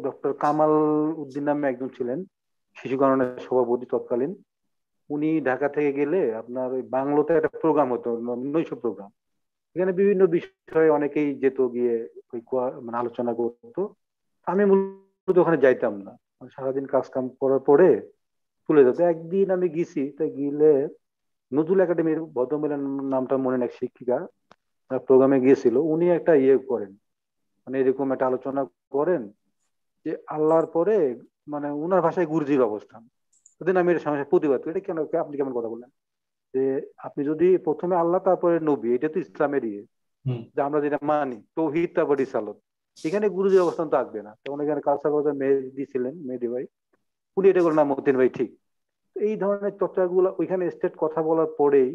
ডক্টর কামাল উদ্দিন নামে একজন ছিলেন, শিশু কল্যাণের সভাপতি তৎকালীন। উনি ঢাকা থেকে গেলে আপনার ওই বাংলোতে একটা প্রোগ্রাম হতো, নৈশ প্রোগ্রাম। এখানে বিভিন্ন বিষয়ে অনেকেই যেত, গিয়ে ওই মানে আলোচনা করতো। আমি মূলত ওখানে যাইতাম না, মানে সারাদিন কাজ কাম করার পরে চলে যেত। একদিন আমি গেছি, তাই গিলে নজরুল একাডেমির ভদ্রমহিলার নামটা মনে নেই, শিক্ষিকা প্রোগ্রামে গিয়েছিল। উনি একটা করেন, মানে এরকম একটা আলোচনা করেন যে আল্লাহর পরে মানে উনার ভাষায় গুরুজির অবস্থান। সেদিন আমি এটা সমস্যা প্রতিবাদ করি, এটা কেন, আপনি কেমন কথা বললেন যে আপনি যদি প্রথমে আল্লাহ তারপরে নবী, এটা তো ইসলামের হুম। যে আমরা যেটা মানি তৌহিদ তারপর রিসালত, এখানে গুরুজির অবস্থান থাকবে না। তখন এখানে কালসার মেহেদি ছিলেন, মেহেদি ভাই, উনি এটা করলেন না, মতিন ভাই ঠিক। এই ধরনের চর্চাগুলো ওইখানে স্টেট কথা বলার পরেই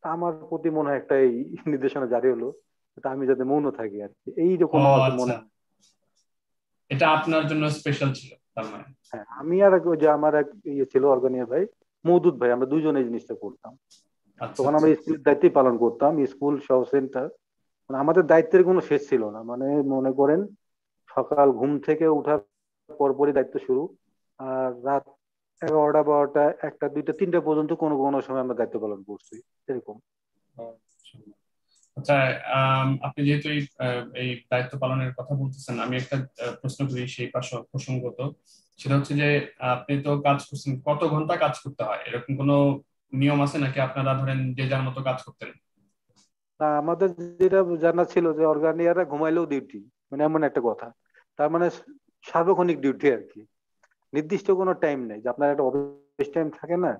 আমার প্রতি মনে হয় একটা এই নির্দেশনা জারি হলো, এটা আমি যাতে মৌন থাকি আর কি, ও এইরকম আমার আচ্ছা, মনে হয়। এটা আপনার জন্য স্পেশাল ছিল তার মানে। হ্যাঁ, আমি আর ওই যে আমার এক ছিল অর্গানিয়া ভাই, মওদুদ ভাই, আমরা দুজনে এই জিনিসটা করতাম। আচ্ছা তখন আচ্ছা। আমরা স্কুলের দায়িত্বই পালন করতাম, স্কুল সহ সেন্টার, মানে আমাদের দায়িত্বের কোনো শেষ ছিল না। মানে মনে করেন সকাল ঘুম থেকে উঠার পরপরই দায়িত্ব শুরু, আর রাত 11টা 12টা 1টা 2টা 3টা পর্যন্ত কোনো কোনো সময় আমরা দায়িত্ব পালন করছি এরকম। ও, আচ্ছা। আপনি যেহেতু এই দায়িত্ব পালনের কথা বলতেছেন, আমি একটা প্রশ্ন করি সেই প্রসঙ্গত। সেটা হচ্ছে যে আপনি তো কাজ করছেন, কত ঘন্টা কাজ করতে হয় এরকম কোনো নিয়ম আছে নাকি আপনারা ধরেন যে যার মতো কাজ করতেন? তা আমাদের যেটা জানা ছিল যে অর্গানিয়ারা ঘুমাইলেও ডিউটি, মানে এমন একটা কথা। তার মানে সার্বক্ষণিক ডিউটি আর কি, নির্দিষ্ট কোনো টাইম নেই যে আপনার একটা অফিস টাইম থাকে না,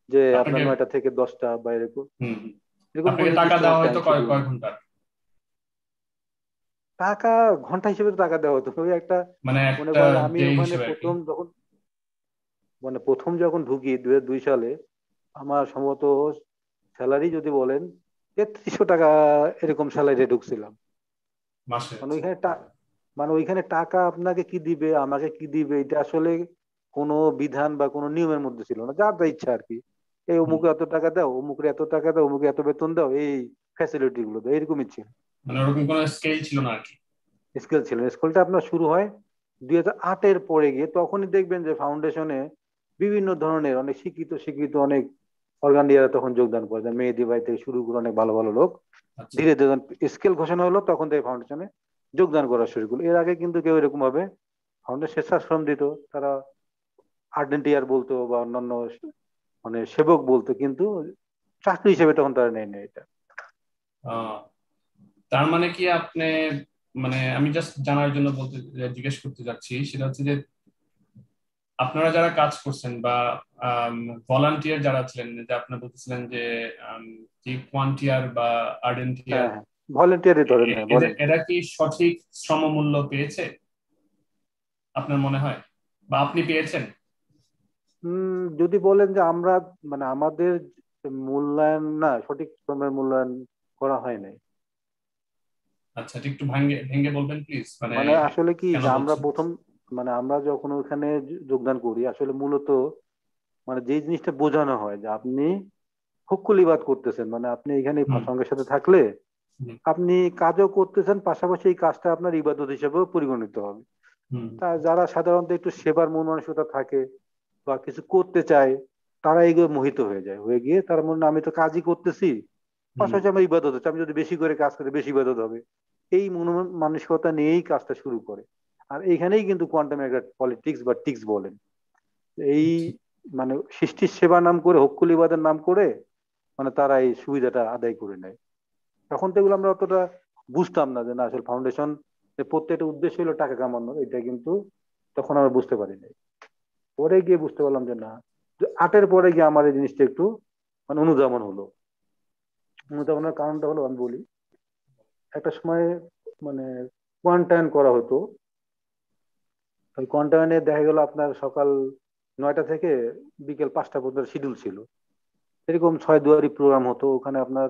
যে আপনার আপনাকে 9টা থেকে 10টা বা এরকম, হুম হুম। এরকম কোন আপনাকে টাকা নির্দিষ্ট কোনো দেওয়া টাইম হয়তো কয় শিডিউল কয় নেই। ঘন্টার? টাকা ঘন্টা হিসেবে তো টাকা দেওয়া হতো ওই একটা, মানে মনে একটা করেন আমি ডে ওখানে হিসেবে আর কি? প্রথম যখন ঢুকি 2002 সালে, আমার সম্ভবত স্যালারি যদি বলেন 3300 টাকা এরকম স্যালারি ঢুকছিলাম। মাসে? মানে আচ্ছা। ওইখানে মানে ওইখানে টাকা আপনাকে কি দিবে আমাকে কি দিবে এটা আসলে কোনো বিধান বা কোনো নিয়মের মধ্যে ছিল না, যার যা ইচ্ছা আর কি। এই হুম। অমুকে এত টাকা দাও, অমুকে এত টাকা দাও, অমুকে এত বেতন দাও, এই ফ্যাসিলিটি গুলো দাও, এরকমই ছিল। মানে ওরকম কোনো স্কেল ছিল না আর কি? স্কুল ছিল, স্কুলটা আপনার শুরু হয় 2008-এর পরে গিয়ে। তখনই দেখবেন যে ফাউন্ডেশনে বিভিন্ন ধরনের অনেক শিক্ষিত শিক্ষিত অনেক অর্গানিয়ারা তখন যোগদান করে দেন, মেহেদি ভাই থেকে শুরু করে অনেক ভালো ভালো লোক। আচ্ছা। ধীরে ধীরে স্কেল ঘোষণা হলো তখন থেকে ফাউন্ডেশনে যোগদান করা শুরু করলো। এর আগে কিন্তু কেউ এরকম ভাবে ফাউন্ডেশন স্বেচ্ছাশ্রম দিত, তারা আর্ডেন্টিয়ার বলতো বা অন্যান্য মানে সেবক বলতো, কিন্তু চাকরি হিসেবে তখন তারা নেয় না এটা। আহ, তার মানে কি আপনি, মানে আমি জাস্ট জানার জন্য জিজ্ঞেস করতে যাচ্ছি, সেটা হচ্ছে যে আপনারা যারা কাজ করছেন বা ভলান্টিয়ার যারা ছিলেন, যে আপনারা বলতেছিলেন যে কি কোয়ান্টিয়ার বা আর্ডেন্টিয়ার, হ্যাঁ হ্যাঁ, ভলেন্টিয়ারই ধরেন, হ্যাঁ ভলেন্টিয়ার। এরা কি সঠিক শ্রমমূল্য পেয়েছে আপনার মনে হয়, বা আপনি পেয়েছেন? যদি বলেন যে আমরা মানে আমাদের মূল্যায়ন না, সঠিক শ্রমের মূল্যায়ন করা হয় নাই। আচ্ছা, এটা একটু ভেঙে ভেঙে বলবেন প্লিজ, মানে মানে আসলে কি কেন যে আমরা বলছেন? প্রথম মানে আমরা যখন ওখানে যোগদান করি আসলে মূলত মানে যে জিনিসটা বোঝানো হয় যে আপনি হুকুলিবাদ করতেছেন, মানে আপনি এখানে হুম সঙ্গের সাথে থাকলে হুম আপনি কাজও করতেছেন, পাশাপাশি এই কাজটা আপনার ইবাদত হিসেবেও পরিগণিত হবে। হুম তা যারা সাধারণত একটু সেবার মন মানসিকতা থাকে বা কিছু করতে চায়, তারা এগুলো মোহিত হয়ে যায়, হয়ে গিয়ে তার মনে হয়, আমি তো কাজই করতেছি, হুম। পাশাপাশি আমার ইবাদত হচ্ছে, আমি যদি বেশি করে কাজ করি বেশি ইবাদত হবে, এই মন মানসিকতা নিয়েই কাজটা শুরু করে। আর এইখানেই কিন্তু কোয়ান্টাম পলিটিক্স বা টিক্স বলেন, এই মানে সৃষ্টির সেবা নাম করে হক্কুলিবাদের নাম করে মানে তারা এই সুবিধাটা আদায় করে নেয়। তখন তো এগুলো আমরা অতটা বুঝতাম না যে না আসলে ফাউন্ডেশন প্রত্যেকটা উদ্দেশ্য হলো টাকা কামানোর, এটা কিন্তু তখন আমরা বুঝতে পারি নাই। পরে গিয়ে বুঝতে পারলাম যে না, যে আটের পরে গিয়ে আমার এই জিনিসটা একটু মানে অনুধাবন হলো। অনুধাবনের কারণটা হলো আমি বলি, একটা সময় মানে কোয়ান্টাইন করা হতো। ওই কোয়ান্টাইনে দেখা গেল আপনার সকাল 9টা থেকে বিকেল 5টা পর্যন্ত শিডিউল ছিল। এরকম 6 দুয়ারি প্রোগ্রাম হতো, ওখানে আপনার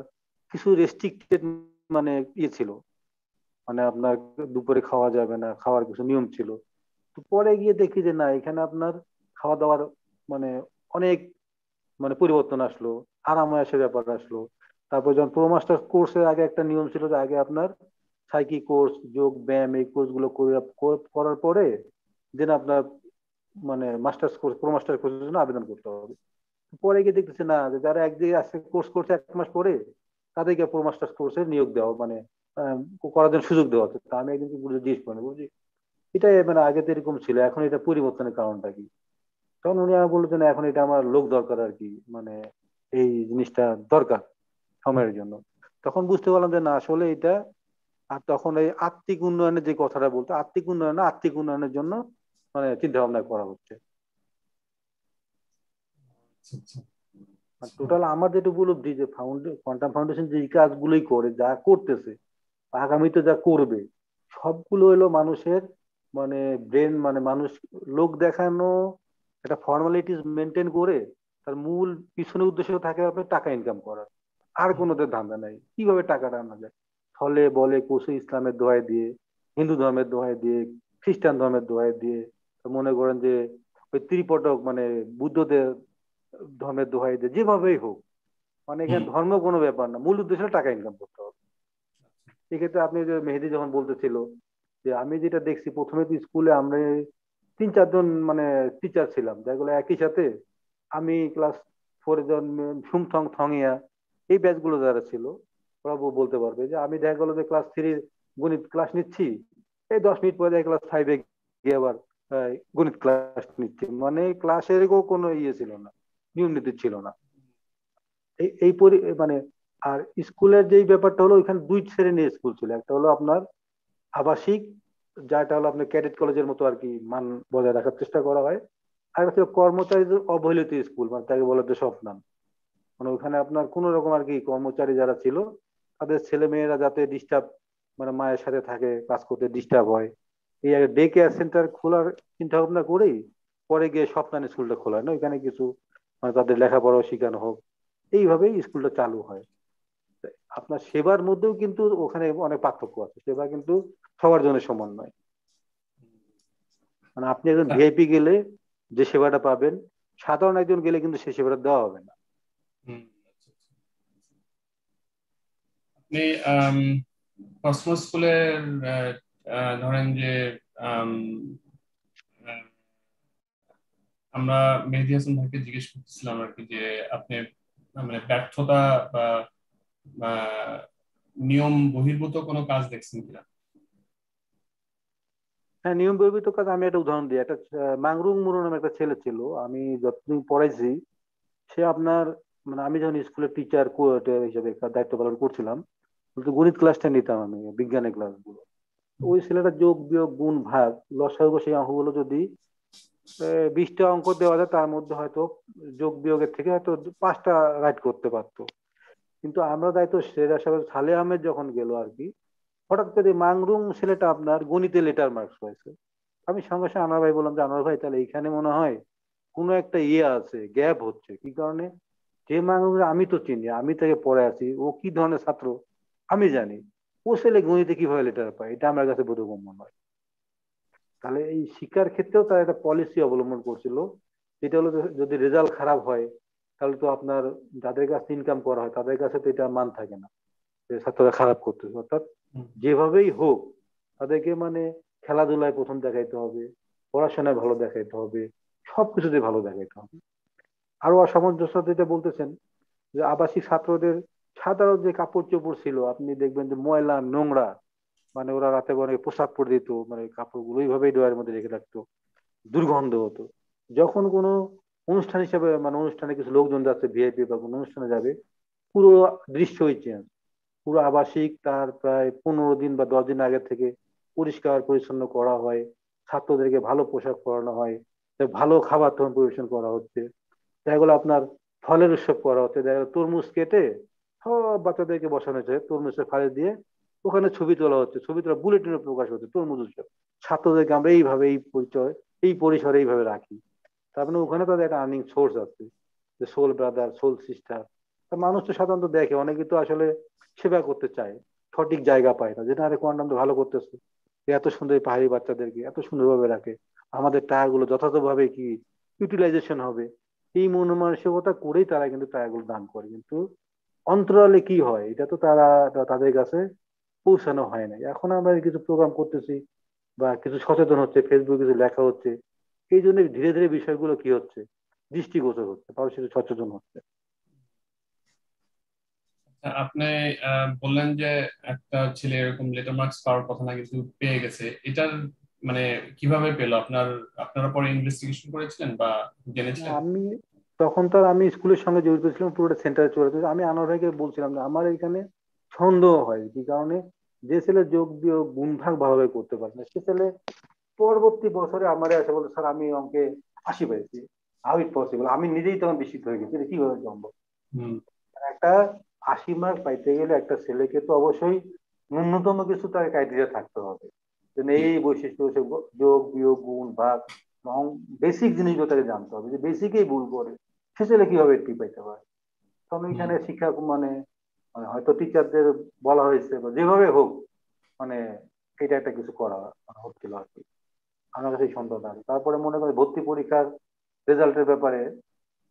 কিছু রেস্ট্রিক্টেড মানে ইয়ে ছিল, মানে আপনার দুপুরে খাওয়া যাবে না, খাওয়ার কিছু নিয়ম ছিল। তো পরে গিয়ে দেখি যে না, এখানে আপনার খাওয়া দাওয়ার মানে অনেক মানে পরিবর্তন আসলো, আরামায়াসের ব্যাপার আসলো। তারপর যখন প্রো মাস্টার কোর্সের আগে একটা নিয়ম ছিল যে আগে আপনার সাইকি কোর্স, যোগ ব্যায়াম, এই কোর্স গুলো করার পরে দেন আপনার মানে মাস্টার্স কোর্স, প্রো মাস্টার কোর্সের জন্য আবেদন করতে হবে। পরে গিয়ে দেখতেছি না, যে যারা একদিকে আসছে কোর্স করছে 1 মাস পরে, তাদেরকে প্রো মাস্টার্স কোর্সে নিয়োগ দেওয়া মানে আহ, করার জন্য সুযোগ দেওয়া হচ্ছে। তা আমি একদিনকে জিজ্ঞেস করি, বুঝি এটাই মানে আগে তো এরকম ছিল, এখন এটা পরিবর্তনের কারণটা কি? তখন উনি আমার বললো যে না, এখন এটা আমার লোক দরকার আর কি, মানে এই জিনিসটা দরকার সময়ের জন্য। তখন বুঝতে পারলাম যে না আসলে এটা, আর তখন এই আত্মিক উন্নয়নের যে কথাটা বলতো, আত্মিক উন্নয়ন না, আত্মিক উন্নয়নের জন্য মানে চিন্তা ভাবনা করা হচ্ছে। আচ্ছা, আচ্ছা, টোটাল আমার যেটা উপলব্ধি যে কোয়ান্টাম ফাউন্ডেশন যে কাজগুলোই করে, যা করতেছে, আগামীতে যা করবে, সবগুলো হলো মানুষের মানে ব্রেন, মানে মানুষ লোক দেখানো, একটা ফর্মালিটিস মেনটেন করে তার মূল পিছনে উদ্দেশ্য থাকে আপনার টাকা ইনকাম করার। আর কোনো ওদের ধান্দা নাই কিভাবে টাকাটা আনা যায়। ফলে বলে কৌশল ইসলামের দোহাই দিয়ে, হিন্দু ধর্মের দোহাই দিয়ে, খ্রিস্টান ধর্মের দোহাই দিয়ে, মনে করেন যে ওই ত্রিপটক মানে বুদ্ধদের ধর্মের দোহাই দিয়ে, যেভাবেই হোক, মানে এখানে ধর্ম কোনো ব্যাপার না, মূল উদ্দেশ্য হলো টাকা ইনকাম করতে হবে। এক্ষেত্রে আপনি যে মেহেদী যখন বলতেছিল, যে আমি যেটা দেখছি প্রথমে তো স্কুলে আমরা 3-4 জন মানে টিচার ছিলাম, যেগুলো একই সাথে আমি ক্লাস 4 জন সুমথং থংইয়া এই ব্যাচগুলো যারা ছিল, ওরা বলতে পারবে যে আমি দেখা গেলো যে ক্লাস 3 গণিত ক্লাস নিচ্ছি, এই 10 মিনিট পরে ক্লাস 5 গিয়ে আবার গণিত ক্লাস নিচ্ছি, মানে ক্লাসের কোনো ইয়ে ছিল না, নিয়ম নীতি ছিল না। এই এই মানে আর স্কুলের যেই ব্যাপারটা হলো, ওইখানে 2 শ্রেণীর স্কুল ছিল, একটা হলো আপনার আবাসিক, যেটা হলো আপনার ক্যাডেট কলেজের মতো আর কি, মান বজায় রাখার চেষ্টা করা হয়। আর একটা ছিল কর্মচারীদের অবহেলিত স্কুল, মানে তাকে বলা হতো স্বপ্নাম, মানে ওখানে আপনার কোন রকম আর কি কর্মচারী যারা ছিল, তাদের ছেলে মেয়েরা যাতে ডিস্টার্ব মানে মায়ের সাথে থাকে, কাজ করতে ডিস্টার্ব হয়, এই ডে কেয়ার সেন্টার খোলার চিন্তা ভাবনা করেই পরে গিয়ে স্বপ্নান স্কুলটা খোলা হয় না, ওইখানে কিছু মানে তাদের লেখাপড়াও শেখানো হোক, এইভাবেই স্কুলটা চালু হয়। আপনার সেবার মধ্যেও কিন্তু ওখানে অনেক পার্থক্য আছে, সেবা কিন্তু সবার জন্য সমান নয়। মানে আপনি একজন ভিআইপি গেলে যে সেবাটা পাবেন, সাধারণ একজন গেলে কিন্তু সেই সেবাটা দেওয়া হবে না। হুম, আচ্ছা, আচ্ছা। আপনি কসমোস স্কুলের ধরেন যে আম, আহ, আমরা মেহেদী হাসান ভাইকে জিজ্ঞেস করতেছিলাম আর কি, যে আপনি মানে ব্যর্থতা বা বা নিয়ম বহির্ভূত কোনো কাজ দেখছেন কিনা? হ্যাঁ, নিয়ম বহির্ভূত কাজ আমি একটা উদাহরণ দিই। একটা মাংরুং মুরু নামে একটা ছেলে ছিল, আমি যতদিন পড়াইছি, সে আপনার মানে আমি যখন স্কুলের টিচার হিসেবে দায়িত্ব পালন করছিলাম, কিন্তু গণিত ক্লাসটা নিতাম আমি, বিজ্ঞানের ক্লাসগুলো। ওই ছেলেটা যোগ বিয়োগ গুণ ভাগ লসাগু সেই অঙ্কগুলো যদি 20টা অঙ্ক দেওয়া যায়, তার মধ্যে হয়তো যোগ বিয়োগের থেকে হয়তো 5টা রাইট করতে পারতো। কিন্তু আমরা দায়িত্ব সেরা সাহেব সালে আহমেদ যখন গেল আর কি, হঠাৎ করে মাংরুং ছেলেটা আপনার গণিতে লেটার মার্কস পাইছে। আমি সঙ্গে সঙ্গে আনোয়ার ভাই বললাম যে আনোয়ার ভাই, তাহলে এখানে মনে হয় কোনো একটা ইয়ে আছে, গ্যাপ হচ্ছে। কি কারণে? যে মাংরুং আমি তো চিনি, আমি তাকে পড়ে আছি, ও কি ধরনের ছাত্র আমি জানি, ও ছেলে গণিতে কিভাবে লেটার পায়, এটা আমার কাছে বোধগম্য নয়। তাহলে এই শিক্ষার ক্ষেত্রেও তারা একটা পলিসি অবলম্বন করছিল, যেটা হলো যে যদি রেজাল্ট খারাপ হয়, তাহলে তো আপনার যাদের কাছে ইনকাম করা হয় তাদের কাছে তো এটা মান থাকে না যে ছাত্ররা খারাপ করতেছে। অর্থাৎ যেভাবেই হোক তাদেরকে মানে খেলাধুলায় প্রথম দেখাইতে হবে, পড়াশোনায় ভালো দেখাইতে হবে, সবকিছুতে ভালো দেখাইতে হবে। আরো অসামঞ্জস্য যেটা বলতেছেন, যে আবাসিক ছাত্রদের সাধারণ যে কাপড় চোপড় ছিল, আপনি দেখবেন যে ময়লা নোংরা, মানে ওরা রাতে অনেক পোশাক পরে দিত, মানে কাপড়গুলো ওইভাবেই ড্রয়ারের মধ্যে রেখে রাখতো, দুর্গন্ধ হতো। যখন কোনো অনুষ্ঠান হিসাবে, মানে অনুষ্ঠানে কিছু লোকজন যাচ্ছে, ভিআইপি বা কোনো অনুষ্ঠানে যাবে, পুরো দৃশ্যই চেঞ্জ। পুরো আবাসিক তার প্রায় 15 দিন বা 10 দিন আগে থেকে পরিষ্কার পরিচ্ছন্ন করা হয়, ছাত্রদেরকে ভালো পোশাক পরানো হয়, ভালো খাবার তখন পরিবেশন করা হচ্ছে। দেখা গেলো আপনার ফলের উৎসব করা হচ্ছে, দেখা গেলো তরমুজ কেটে সব বাচ্চাদেরকে বসানো হয়েছে, তরমুজের ফালি দিয়ে ওখানে ছবি তোলা হচ্ছে, ছবি তোলা বুলেটিনে প্রকাশ হচ্ছে তরমুজ উৎসব। ছাত্রদেরকে আমরা এইভাবে এই পরিচয় এই পরিসরে এইভাবে রাখি। তার মানে ওখানে তাদের একটা আর্নিং সোর্স আছে, যে সোল ব্রাদার সোল সিস্টার। তা মানুষ তো সাধারণত দেখে, অনেকে তো আসলে সেবা করতে চায়, সঠিক জায়গা পায় না, যেটা আরে কোয়ান্টাম তো ভালো করতেছে, এত সুন্দর এই পাহাড়ি বাচ্চাদেরকে এত সুন্দরভাবে রাখে, আমাদের টায়ারগুলো যথাযথভাবে কি ইউটিলাইজেশন হবে, এই মন মানসিকতা করেই তারা কিন্তু টায়ারগুলো দান করে। কিন্তু অন্তরালে কি হয় এটা তো তাদের কাছে পৌঁছানো হয় না। এখন আমরা কিছু প্রোগ্রাম করতেছি বা কিছু সচেতন হচ্ছে, ফেসবুকে কিছু লেখা হচ্ছে, এই জন্য ধীরে ধীরে বিষয়গুলো কি হচ্ছে, দৃষ্টিগোচর হচ্ছে, মানুষ একটু সচেতন হচ্ছে। আপনি বললেন যে একটা ছেলে এরকম লেটার মার্কস পাওয়ার কথা না কিন্তু পেয়ে গেছে, এটার মানে কিভাবে পেলো? আপনারা পরে ইনভেস্টিগেশন করেছিলেন বা জেনেছিলেন? আমি তখন তো আর আমি স্কুলের সঙ্গে জড়িত ছিলাম, পুরোটা সেন্টারে চলে যেত। আমি আনোয়ার ভাইকে বলছিলাম যে আমার এখানে সন্দেহ হয়, কি কারণে, যে ছেলে যোগ বিয়োগ গুণ ভাগ ভালোভাবে করতে পারে না, সে ছেলে পরবর্তী বছরে আমার এসে বলতো, স্যার আমি অঙ্কে 80 পেয়েছি। How it possible? আমি নিজেই তখন বিস্মিত হয়ে গেছি, এটা কিভাবে সম্ভব। হুম। একটা 80 মার্ক পাইতে গেলে একটা ছেলেকে তো অবশ্যই ন্যূনতম কিছু তার ক্রাইটেরিয়া থাকতে হবে, যে জি। এই বৈশিষ্ট্য হচ্ছে যোগ বিয়োগ গুণ ভাগ, বেসিক জিনিসগুলো তাকে জানতে হবে। যে বেসিকেই ভুল করে সে ছেলে কিভাবে এটি পাইতে পারে? তখন হুম। এখানে শিক্ষা মানে মানে হয়তো টিচারদের বলা হয়েছে বা যেভাবে হোক, মানে এটা একটা কিছু করা হচ্ছিল আর কি। আমার কাছে এই সন্দেহটা আছে। তারপরে মনে করি ভর্তি পরীক্ষার রেজাল্টের ব্যাপারে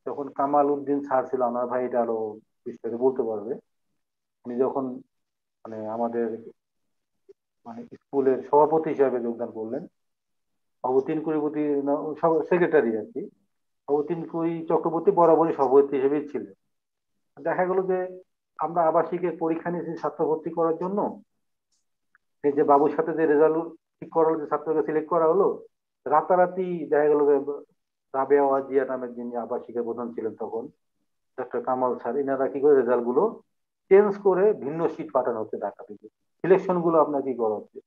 যখন কামাল উদ্দিন স্যার ছিল, আমার ভাই এটা আরো বিস্তারিত বলতে পারবে, উনি যখন মানে আমাদের মানে স্কুলের সভাপতি হিসাবে যোগদান করলেন, অবতীন কুড়িপতি সেক্রেটারি আর কি, অবতীন কুড়ি চক্রবর্তী বরাবরই সভাপতি হিসেবেই ছিলেন। দেখা গেল যে আমরা আবাসিকের পরীক্ষা নিয়েছি ছাত্র ভর্তি করার জন্য, এই যে বাবুর সাথে যে রেজাল্ট ঠিক করা হলো, যে ছাত্রকে সিলেক্ট করা হলো, রাতারাতি দেখা গেল যে রাবেয়া ওয়াজিয়া নামের যিনি আবাসিকের প্রধান ছিলেন তখন, ডক্টর কামাল স্যার, এনারা কি করে রেজাল্ট গুলো চেঞ্জ করে ভিন্ন সিট পাঠানো হচ্ছে ঢাকা থেকে, সিলেকশন গুলো আপনার কি করা হচ্ছে,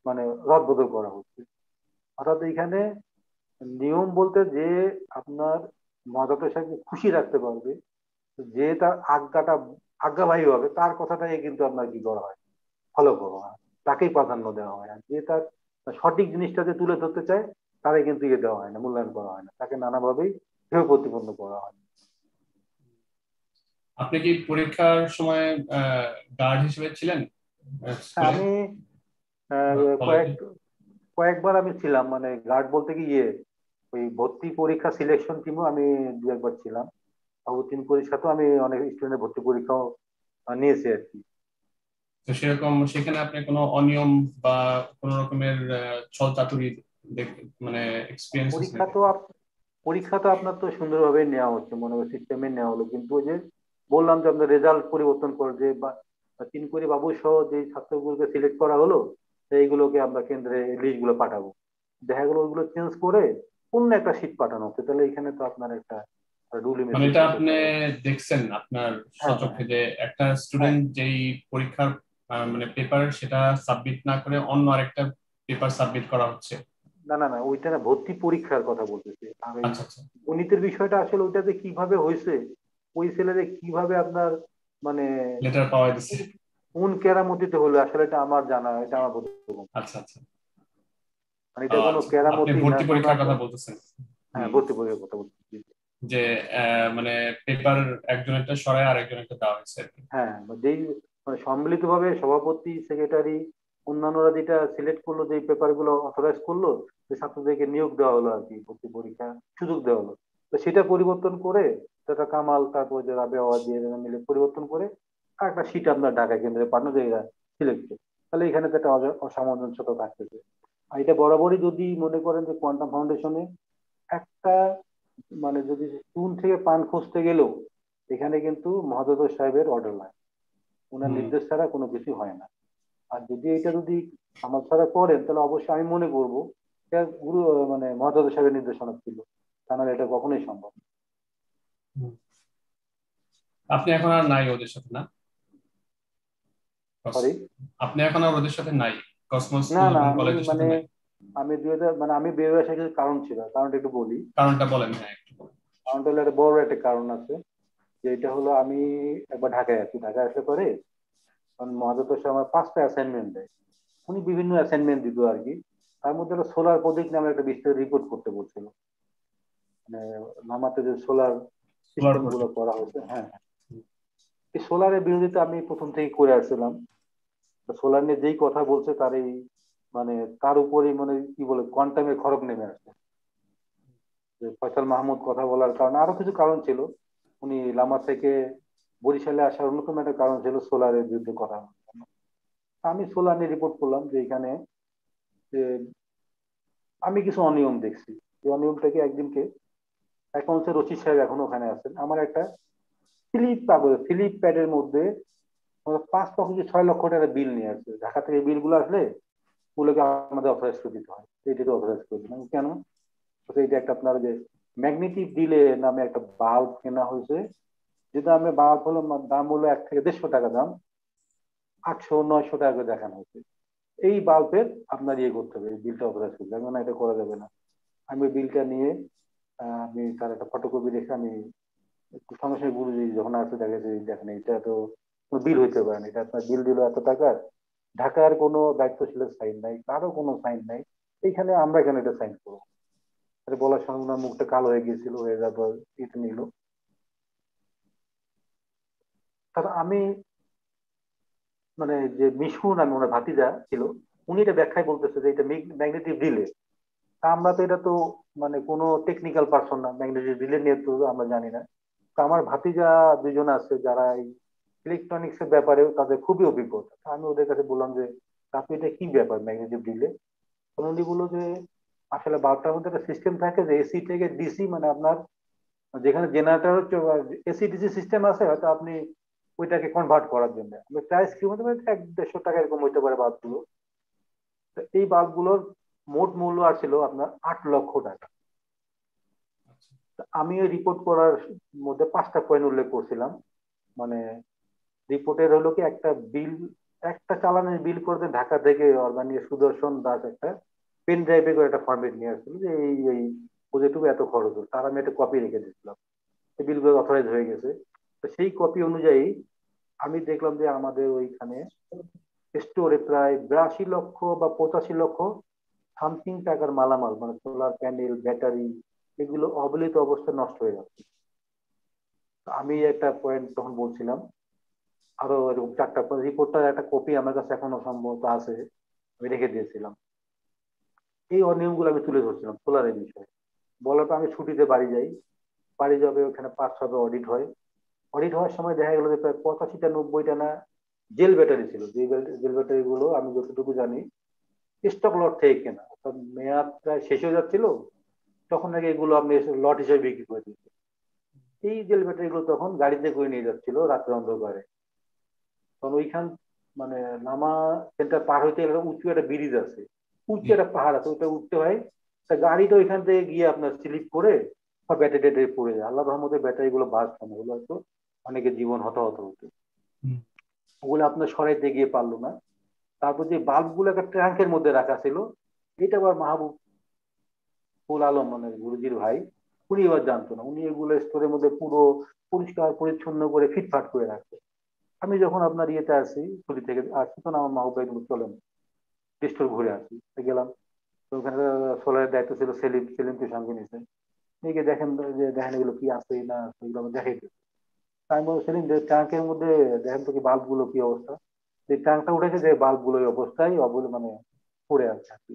মানে রদবদল করা হচ্ছে। অর্থাৎ এখানে নিয়ম বলতে, যে আপনার মাদকের সাথে খুশি রাখতে পারবে, যে তার আজ্ঞাবাহী হবে, তার কথাটাই কিন্তু আপনার কি করা হয়, ফলো করা হয়, তাকেই প্রাধান্য দেওয়া হয়। আর যে তার সঠিক জিনিসটাকে তুলে ধরতে চায়, তারাই কিন্তু ইয়ে দেওয়া হয় না, মূল্যায়ন করা হয় না, তাকে নানাভাবেই হেয় প্রতিপন্ন করা হয়। আপনি কি পরীক্ষার সময় গার্ড হিসেবে ছিলেন স্কুলে আমি বা কয়েক কলেজে? কয়েকবার আমি ছিলাম, মানে গার্ড বলতে কি ইয়ে, ওই ভর্তি পরীক্ষা সিলেকশন টিমও আমি দু একবার ছিলাম। অবতীর্ণ পরীক্ষাতেও আমি অনেক স্টুডেন্টের ভর্তি পরীক্ষাও নিয়েছি আর কি। তো সেরকম সেখানে আপনি কোনো অনিয়ম বা কোনো রকমের ছল চাতুরি মানে এক্সপিরিয়েন্স হয়েছে পরীক্ষা নাকি? তো পরীক্ষা তো আপনার তো সুন্দরভাবে নেওয়া হচ্ছে, মনে হয় সিস্টেমে নেওয়া হলো, কিন্তু ওই যে বললাম যে আপনার রেজাল্ট পরিবর্তন করে, যে তিন কোটি বাবু সহ যে ছাত্রগুলোকে সিলেক্ট করা হলো, সেইগুলোকে আমরা কেন্দ্রে লিস্ট গুলো পাঠাবো, দেখা গেলো ওইগুলো চেঞ্জ করে অন্য একটা শীট পাঠানো হচ্ছে। তাহলে এখানে তো আপনার একটা রুল মানে ইমেসেজ এটা চলতে আপনি পারে। দেখছেন আপনার হ্যাঁ, সচক্ষে হ্যাঁ, যে একটা হ্যাঁ। স্টুডেন্ট যেই পরীক্ষার মানে পেপার সেটা সাবমিট না করে অন্য আরেকটা পেপার সাবমিট করা হচ্ছে? না, না, না, ওইটা না, ভর্তি পরীক্ষার কথা বলতেছি। আর ওই আচ্ছা, আচ্ছা। গণিতের বিষয়টা আসলে ওইটাতে কিভাবে হয়েছে, ওই ছেলেদের কিভাবে আপনার মানে লেটার পাওয়া গেছে। কোন কেরামতিতে হলো, আসলে এটা আমার জানা, এটা আমার বোধগম্য না। আচ্ছা, আচ্ছা। মানে এটা কোনো আচ্ছা, আপনি কেরামতি না ভর্তি কোনো পরীক্ষার একটা। কথা বলতেছেন। হ্যাঁ, হুম। ভর্তি পরীক্ষার কথা বলতেছি। যে মানে পেপার একজনেরটা সরায় আরেকজনেরটা দেওয়া হয়েছে আর কি। হ্যাঁ, যেই মানে সম্মিলিতভাবে সভাপতি সেক্রেটারি অন্যান্যরা যেটা সিলেক্ট করলো, যে পেপার গুলো অথরাইজ করলো, যে ছাত্রদেরকে নিয়োগ দেওয়া হলো আর কি, ভর্তি পরীক্ষা সুযোগ দেওয়া হলো, তো সেটা পরিবর্তন করে, সেটা কামাল তারপর যে রাবে আওয়াজ দিয়ে মিলে পরিবর্তন করে আর একটা সিট আপনার ঢাকা কেন্দ্রে পাঠানো, যে এরা সিলেক্ট। তাহলে এখানে তো একটা অসামঞ্জস্যতা থাকতেছে। আর এটা বরাবরই যদি মনে করেন যে কোয়ান্টাম ফাউন্ডেশনে একটা মানে যদি চুন থেকে পান খুঁজতে গেলেও এখানে কিন্তু মহাদত সাহেবের অর্ডার লাগে, ওনার হুম। নির্দেশ ছাড়া কোনো কিছু হয় না। আর যদি এটা যদি আমার ছাড়া করেন, তাহলে অবশ্যই আমি মনে করবো এটা গুরু মানে মহাদত সাহেবের নির্দেশনা ছিল, তা নাহলে এটা কখনোই সম্ভব না। হুম। আপনি এখন আর নাই ওদের সাথে, না? সরি, আপনি এখন আর ওদের সাথে নাই, কসমোস না স্কুল না, এবং আমি কলেজের সাথে মানে নাই? আমি 2000 মানে আমি বের হয়ে আসার কিছু কারণ ছিল, কারণটা একটু বলি। কারণটা বলেন, হ্যাঁ একটু বলেন। কারণটা হলো একটা বড় একটা কারণ আছে, যে এটা হলো আমি একবার ঢাকায় আছি, ঢাকায় আসলে পরে মহাদত্ত স্যার আমার 5টা অ্যাসাইনমেন্ট দেয়। উনি বিভিন্ন অ্যাসাইনমেন্ট দিত আর কি। তার মধ্যে সোলার প্রজেক্ট নামে একটা বিস্তারিত রিপোর্ট করতে বলছিল, মানে নামাতে যে সোলার সোলার সিস্টেম গুলো প্রজেক্ট। করা হয়েছে। হ্যাঁ, এই সোলারের বিরোধিতা আমি প্রথম থেকে করে আসছিলাম। সোলার নিয়ে যেই কথা বলছে তার এই মানে তার উপরেই মানে কি বলে কোয়ান্টামের খড়গ নেমে আসছে। যে ফয়সাল মাহমুদ কথা বলার কারণে আরো কিছু কারণ ছিল। উনি লামা থেকে বরিশালে আসার অন্যতম একটা কারণ ছিল সোলারের বিরুদ্ধে কথা বলার জন্য। আমি সোলার নিয়ে রিপোর্ট করলাম যে এখানে যে আমি কিছু অনিয়ম দেখছি। এই অনিয়মটাকে একদিনকে অ্যাকাউন্টসের রশিদ সাহেব এখনো ওখানে আছেন, আমার একটা স্লিপ কাগজে স্লিপ প্যাডের মধ্যে 5 লক্ষ কি 6 লক্ষ টাকা বিল নিয়ে আসছে। ঢাকা থেকে বিল গুলো আসলে ওগুলোকে আমাদের অথরাইজ করে দিতে হয়, এইটাকে অথরাইজ করে দিলাম কেন? তো এইটা একটা আপনার যে ম্যাগনেটিক ডিলে নামে একটা বাল্ব কেনা হয়েছে, যেটা আমি বাল্ব হলো দাম হলো 1 থেকে 150 টাকা দাম, 800-900 টাকা করে দেখানো হয়েছে। এই বাল্বের আপনার ইয়ে করতে হবে, এই বিলটা অথরাইজ করতে হবে। আমি না, এটা করা যাবে না। আমি বিলটা নিয়ে আমি তার একটা ফটোকপি রেখে আমি একটু সঙ্গে সঙ্গে গুরুজি যখন আসতে দেখেছে, দেখেন এটা তো কোনো বিল হইতে পারে না, এটা আপনার বিল দিল এত টাকার, ঢাকার কোনো দায়িত্বশীলের সাইন নাই, কারো কোনো সাইন নাই, এইখানে আমরা কেন এটা সাইন করবো? এটা বলার সঙ্গে ওনার মুখটা কালো হয়ে গিয়েছিল, হয়ে যাওয়ার পর এটা নিল। তবে আমি মানে যে মিশু নামে ওনার ভাতিজা ছিল, উনি এটা ব্যাখ্যায় বলতেছে যে এটা ম্যাগনেটিক রিলে। আমরা তো এটা তো মানে কোনো টেকনিক্যাল পার্সন না, ম্যাগনেটিক রিলে নিয়ে তো আমরা জানি না। তো আমার ভাতিজা দুজন আছে যারা এই ইলেকট্রনিক্স এর ব্যাপারে তাদের খুবই অভিজ্ঞতা। তো আমি ওদের কাছে বললাম যে আপনি এটা কি ব্যাপার ম্যাগনেটিক রিলে? উনি বললো যে আসলে বাল্বটার মধ্যে একটা সিস্টেম থাকে যে এসি থেকে ডিসি, মানে আপনার যেখানে জেনারেটর হচ্ছে এসি ডিসি সিস্টেম আছে, হয়তো আপনি ওইটাকে কনভার্ট করার জন্য প্রাইস কি হতে পারে 100-150 টাকা এরকম হইতে পারে বাল্বগুলো। তো এই বাল্বগুলোর মোট মূল্য আসছিল আপনার 8 লক্ষ টাকা। আচ্ছা। আমি ওই রিপোর্ট করার মধ্যে 5টা পয়েন্ট উল্লেখ করছিলাম। মানে রিপোর্টের হলো কি একটা বিল, একটা চালানের বিল করতে ঢাকা থেকে অর্গানিক সুদর্শন দাস একটা পেন ড্রাইভে করে একটা ফরম্যাট নিয়ে আসছিল যে এই প্রজেক্টটুকু এত খরচ হলো, তার আমি একটা কপি রেখে দিয়েছিলাম। এই বিলগুলো অথরাইজ হয়ে গেছে। তো সেই কপি অনুযায়ী আমি দেখলাম যে আমাদের ওইখানে স্টোরে প্রায় 82 লক্ষ বা 85 লক্ষ সামথিং টাকার মালামাল, মানে সোলার প্যানেল, ব্যাটারি, এগুলো অবহেলিত অবস্থায় নষ্ট হয়ে যাচ্ছে। আমি একটা পয়েন্ট তখন বলছিলাম, আরো এরকম 4টা রিপোর্টার একটা কপি আমার কাছে এখনো সম্ভবত আছে, আমি রেখে দিয়েছিলাম। এই অনিয়মগুলো আমি তুলে ধরছিলাম সোলারের বিষয়ে। বলার পর আমি ছুটিতে বাড়ি যাই, বাড়ি যাবে, ওখানে 5-6টা অডিট হয়। অডিট হওয়ার সময় দেখা গেল যে প্রায় 85টা-90টা না জেল ব্যাটারি ছিল, যে জেল ব্যাটারি গুলো আমি যতটুকু জানি স্টক লট থেকে কেনা, অর্থাৎ মেয়াদ প্রায় শেষ হয়ে যাচ্ছিল, তখন নাকি এগুলো আপনি লট হিসেবে বিক্রি করে দিচ্ছে। এই জেল ব্যাটারি গুলো তখন গাড়িতে করে নিয়ে যাচ্ছিল রাত্রে অন্ধকারে। তখন ওইখান মানে নামা সেন্টার পার হইতে গেলে উঁচু একটা ব্রিজ আছে, উঁচু জি। একটা পাহাড় আছে, ওইটা উঠতে হয়। তা গাড়িটা ওইখান থেকে গিয়ে আপনার স্লিপ করে সব ব্যাটারি ট্যাটারি পড়ে যায়। আল্লাহ রহমতে ব্যাটারি গুলো বাঁচতো না, ওগুলো হয়তো অনেকের জীবন হতাহত হতো। হুম। ওগুলো আপনার সরাইতে গিয়ে পারলো না। তারপর যে বাল্ব গুলো একটা ট্যাঙ্কের মধ্যে রাখা ছিল, এটা আবার মাহবুবুল আলম মানে গুরুজির ভাই, উনি এবার জানতো না, উনি এগুলো স্টোরের মধ্যে পুরো পরিষ্কার পরিচ্ছন্ন করে ফিটফাট করে রাখতো। আমি যখন আপনার ইয়েতে আসি, ছুটি থেকে আসি, তখন আমার মাহবুব ভাই বলল, চলেন স্টোর ঘুরে আসি। তো গেলাম। তো ওখানে সোলারের দায়িত্ব ছিল সেলিম, সেলিমকে সঙ্গে নিয়েছে। নিয়ে দেখেন যে দেখেন এগুলো কি আছে না আছে, এগুলো আমি দেখাই দিই। আমি বলছি সেলিম যে ট্যাঙ্কের মধ্যে দেখেন তো কি বাল্ব গুলো কি অবস্থা। যে ট্যাঙ্কটা উঠেছে, যে বাল্ব গুলো এই অবস্থায় মানে পড়ে আছে আর কি।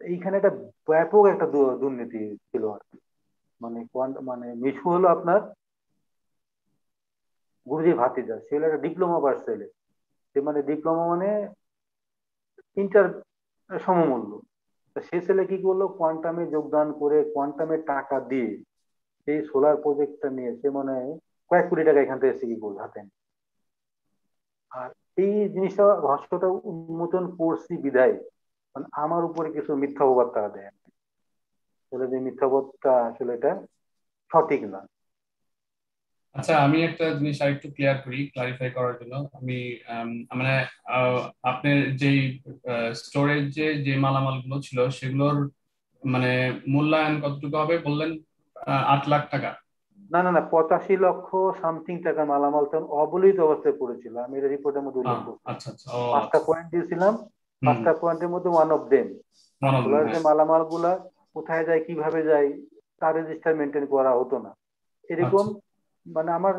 এইখানে একটা ব্যাপক একটা দুর্নীতি ছিল আর কি। মানে মানে মিশু হলো আপনার গুরুজি ভাতিজা, সে হলো একটা ডিপ্লোমা পাস ছেলে। সে মানে ডিপ্লোমা মানে ইন্টার সমমূল্য। তা সে ছেলে কি করলো, কোয়ান্টামে যোগদান করে কোয়ান্টামে টাকা দিয়ে এই সোলার প্রজেক্টটা নিয়ে সে মানে কয়েক কোটি টাকা এখান থেকে সিকি করলো হাতে। আর এই জিনিসটা রহস্যটা উন্মোচন করছি বিধায় মানে আমার উপরে কিছু মিথ্যা অপবাদ তারা দেয়। আসলে যে মিথ্যাবোধটা আসলে এটা সঠিক না। আচ্ছা, আমি একটা জিনিস আরেকটু ক্লারিফাই করার জন্য আমি মানে আপনার যেই স্টোরেজ যে মালামালগুলো ছিল সেগুলোর মানে মূল্যায়ন কতটুকু হবে বললেন? 8 লাখ টাকা? না না না, 85 লক্ষ সামথিং টাকা মালামাল তখন অবলিত অবস্থায় পড়েছিল, আমি এটা রিপোর্টের মধ্যে উল্লেখ করছি। আচ্ছা আচ্ছা, ও 5টা আচ্ছা। পয়েন্ট দিয়েছিলাম, হুম। 5টা পয়েন্টের মধ্যে ওয়ান অফ দেম। আর মনোরম, সোলার যে হ্যাঁ। মালামাল গুলা কোথায় যায় কিভাবে যায় তার রেজিস্টার মেনটেন করা হতো না এরকম। আচ্ছা মানে আমার